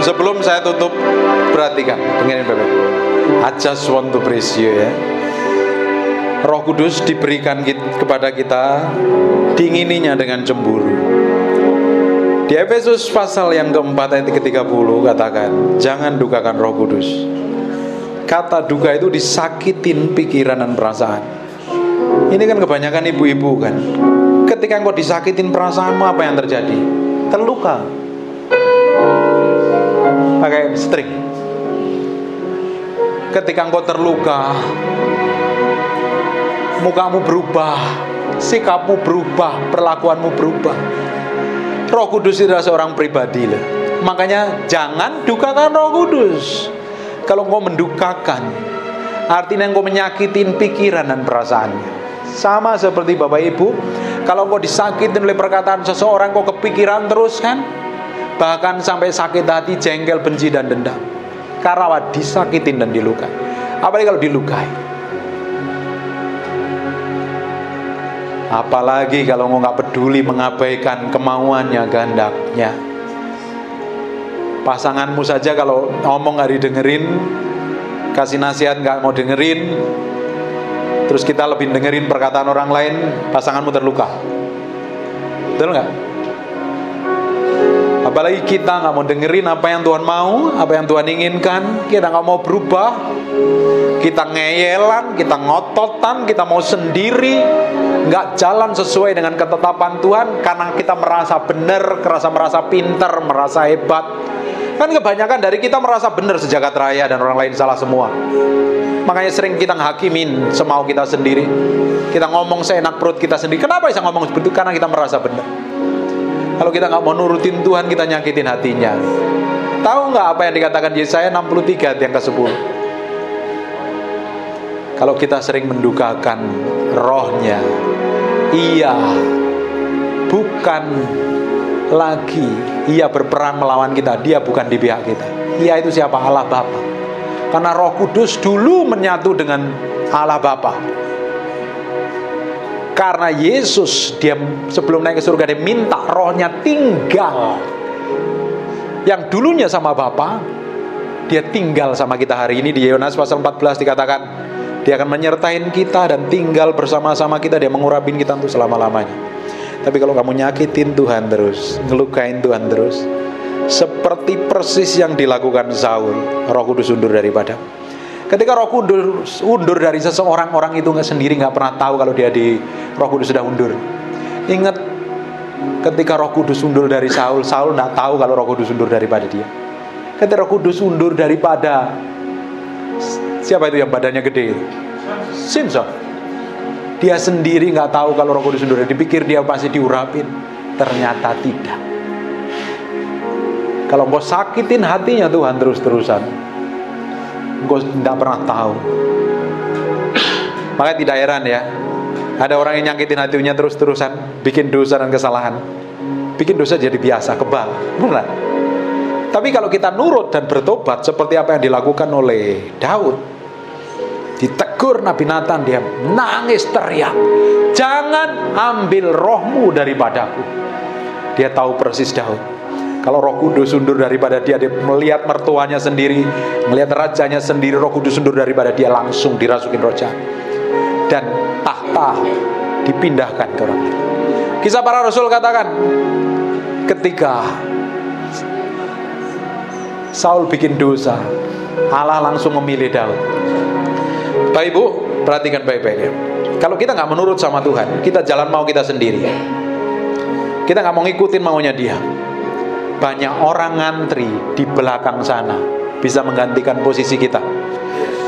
Sebelum saya tutup, perhatikan, dengerin Bapak. I just want to praise you ya. Roh Kudus diberikan kepada kita, diingininya dengan cemburu. Di Efesus pasal yang keempat ayat ke-30 katakan, jangan dukakan Roh Kudus. Kata duka itu disakitin pikiran dan perasaan. Ini kan kebanyakan ibu-ibu kan. Ketika engkau disakitin perasaanmu, apa yang terjadi? Terluka. Pakai string. Ketika engkau terluka, mukamu berubah, sikapmu berubah, perlakuanmu berubah. Roh Kudus adalah seorang pribadi loh. Makanya jangan dukakan Roh Kudus. Kalau engkau mendukakan, artinya engkau menyakitin pikiran dan perasaannya. Sama seperti Bapak Ibu, kalau engkau disakitin oleh perkataan seseorang, engkau kepikiran terus kan? Bahkan sampai sakit hati, jengkel, benci, dan dendam. Karena disakitin dan dilukai. Apalagi kalau dilukai. Apalagi kalau engkau gak peduli, mengabaikan kemauannya, kehendaknya. Pasanganmu saja kalau ngomong gak didengerin, kasih nasihat gak mau dengerin, terus kita lebih dengerin perkataan orang lain, pasanganmu terluka. Betul gak? Apalagi kita nggak mau dengerin apa yang Tuhan mau, apa yang Tuhan inginkan. Kita nggak mau berubah. Kita ngeyelan, kita ngototan, kita mau sendiri, nggak jalan sesuai dengan ketetapan Tuhan karena kita merasa benar, merasa pintar, merasa hebat. Kan kebanyakan dari kita merasa benar sejagat raya dan orang lain salah semua. Makanya sering kita ngehakimin semau kita sendiri. Kita ngomong seenak perut kita sendiri. Kenapa bisa ngomong seperti itu? Karena kita merasa benar. Kalau kita nggak mau nurutin Tuhan, kita nyakitin hatinya. Tahu nggak apa yang dikatakan Yesaya 63 ayat yang ke-10? Kalau kita sering mendukakan rohnya, Ia bukan lagi, Ia berperang melawan kita. Dia bukan di pihak kita. Ia itu siapa? Allah Bapa. Karena Roh Kudus dulu menyatu dengan Allah Bapa. Karena Yesus, dia sebelum naik ke surga, dia minta rohnya tinggal. Yang dulunya sama Bapa, dia tinggal sama kita hari ini. Di Yohanes pasal 14 dikatakan, dia akan menyertain kita dan tinggal bersama-sama kita. Dia mengurapin kita untuk selama-lamanya. Tapi kalau kamu nyakitin Tuhan terus, ngelukain Tuhan terus, seperti persis yang dilakukan Saul, Roh Kudus undur daripada. Ketika Roh Kudus undur dari seseorang, orang itu sendiri nggak pernah tahu kalau dia di Roh Kudus sudah undur. Ingat, ketika Roh Kudus undur dari Saul, Saul nggak tahu kalau Roh Kudus undur daripada dia. Ketika Roh Kudus undur daripada siapa itu yang badannya gede? Simson. Dia sendiri nggak tahu kalau Roh Kudus undur. Dipikir dia pasti diurapin, ternyata tidak. Kalau engkau sakitin hatinya Tuhan terus-terusan, engkau tidak pernah tahu. Makanya tidak heran ya, ada orang yang nyakitin hatinya terus-terusan, bikin dosa dan kesalahan, bikin dosa jadi biasa, kebal, benar. Tapi kalau kita nurut dan bertobat seperti apa yang dilakukan oleh Daud, ditegur Nabi Nathan, dia nangis teriak, jangan ambil rohmu daripadaku. Dia tahu persis Daud, kalau Roh Kudus undur daripada dia, dia melihat mertuanya sendiri, melihat rajanya sendiri, Roh Kudus undur daripada dia, langsung dirasukin roh jahat dan tahta dipindahkan ke orang lain. Kisah Para Rasul katakan, ketika Saul bikin dosa, Allah langsung memilih Daud. Bapak Ibu, perhatikan baik-baik ya. Kalau kita nggak menurut sama Tuhan, kita jalan mau kita sendiri, kita nggak mau ngikutin maunya dia, banyak orang ngantri di belakang sana bisa menggantikan posisi kita.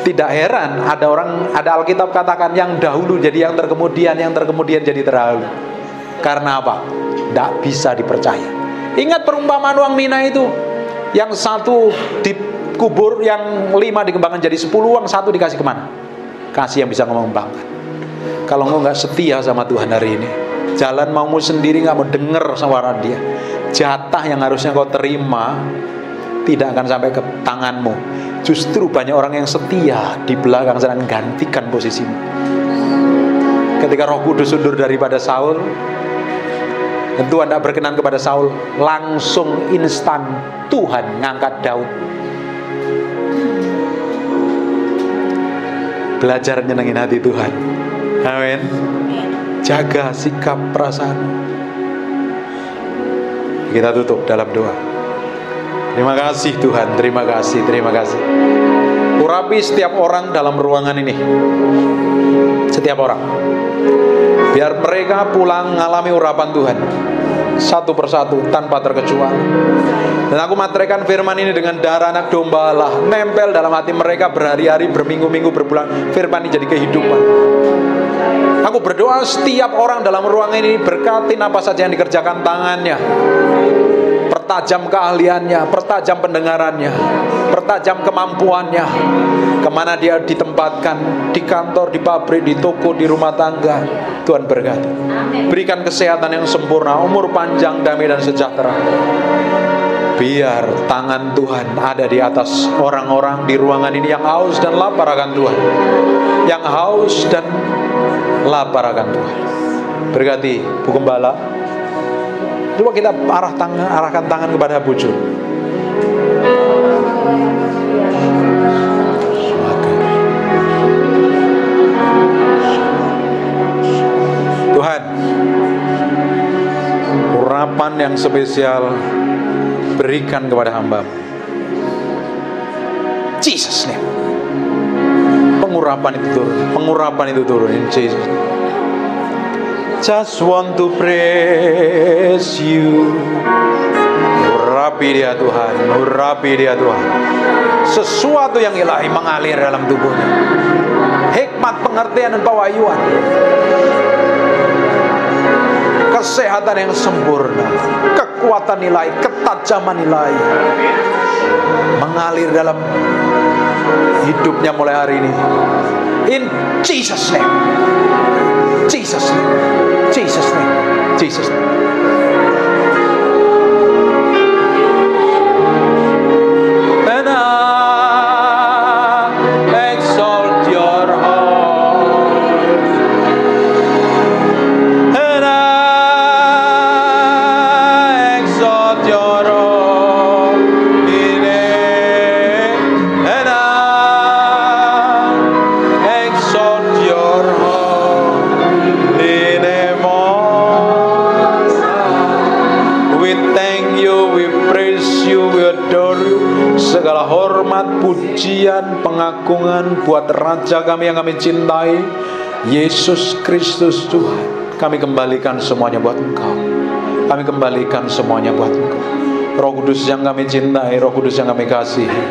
Tidak heran ada Alkitab katakan yang dahulu jadi yang terkemudian jadi terdahulu. Karena apa? Tidak bisa dipercaya. Ingat perumpamaan uang mina itu, yang satu dikubur, yang 5 dikembangkan jadi 10, uang 1 dikasih kemana? Kasih yang bisa mengembangkan. Kalau engkau nggak setia sama Tuhan hari ini, jalan maumu sendiri, nggak mau denger suara dia, jatah yang harusnya kau terima tidak akan sampai ke tanganmu. Justru banyak orang yang setia di belakang sana gantikan posisimu. Ketika Roh Kudus undur daripada Saul, dan Tuhan tidak berkenan kepada Saul, langsung instan Tuhan ngangkat Daud. Belajar nyenengin hati Tuhan. Amin. Jaga sikap perasaan. Kita tutup dalam doa. Terima kasih Tuhan, terima kasih. Urapi setiap orang dalam ruangan ini, setiap orang, biar mereka pulang mengalami urapan Tuhan satu persatu tanpa terkecuali. Dan aku materaikan firman ini dengan darah anak domba Allah, nempel dalam hati mereka berhari-hari, berminggu-minggu, berbulan. Firman ini jadi kehidupan. Aku berdoa setiap orang dalam ruangan ini berkatin apa saja yang dikerjakan tangannya, pertajam keahliannya, pertajam pendengarannya, pertajam kemampuannya. Kemana dia ditempatkan, di kantor, di pabrik, di toko, di rumah tangga, Tuhan berkati. Berikan kesehatan yang sempurna, umur panjang, damai dan sejahtera. Biar tangan Tuhan ada di atas orang-orang di ruangan ini yang haus dan lapar akan Tuhan, yang haus dan lapar akan Tuhan. Berkati Bu Gembala. Coba kita arahkan tangan kepada bujur. Tuhan, urapan yang spesial berikan kepada hamba-Mu. Jesus name. Pengurapan itu turun in Jesus. Just want to praise you. Urapi dia Tuhan, urapi dia Tuhan. Sesuatu yang ilahi mengalir dalam tubuhnya. Hikmat, pengertian dan pewahyuan. Kesehatan yang sempurna, kekuatan ilahi, ketajaman ilahi mengalir dalam hidupnya mulai hari ini. In Jesus name. Jesus name. Jesus name. Jesus name. And I exalt your heart. And I exalt your holy name. And I exalt your holy name. We thank you, we praise you, we adore you. Segala hormat, pujian, pengagungan buat Raja kami yang kami cintai, Yesus Kristus Tuhan. Kami kembalikan semuanya buat Engkau. Kami kembalikan semuanya buat Engkau. Roh Kudus yang kami cintai, Roh Kudus yang kami kasihi,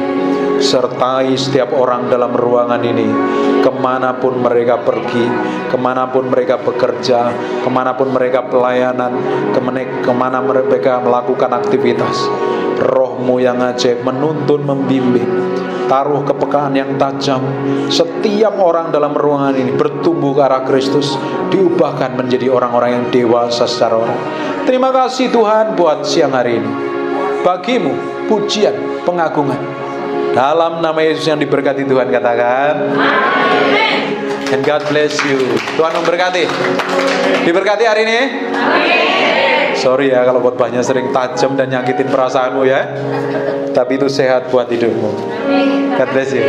sertai setiap orang dalam ruangan ini, kemanapun mereka pergi, kemanapun mereka bekerja, kemanapun mereka pelayanan, kemana mereka melakukan aktivitas. Roh-Mu yang ajaib menuntun, membimbing, taruh kepekaan yang tajam. Setiap orang dalam ruangan ini bertumbuh ke arah Kristus, diubahkan menjadi orang-orang yang dewasa secara roh. Terima kasih Tuhan buat siang hari ini. Bagi-Mu pujian, pengagungan. Dalam nama Yesus yang diberkati Tuhan katakan amin. And God bless you. Tuhan memberkati. Diberkati hari ini. Amin. Sorry ya kalau khotbahnya sering tajam dan nyakitin perasaanmu ya. Tapi itu sehat buat hidupmu. God bless you.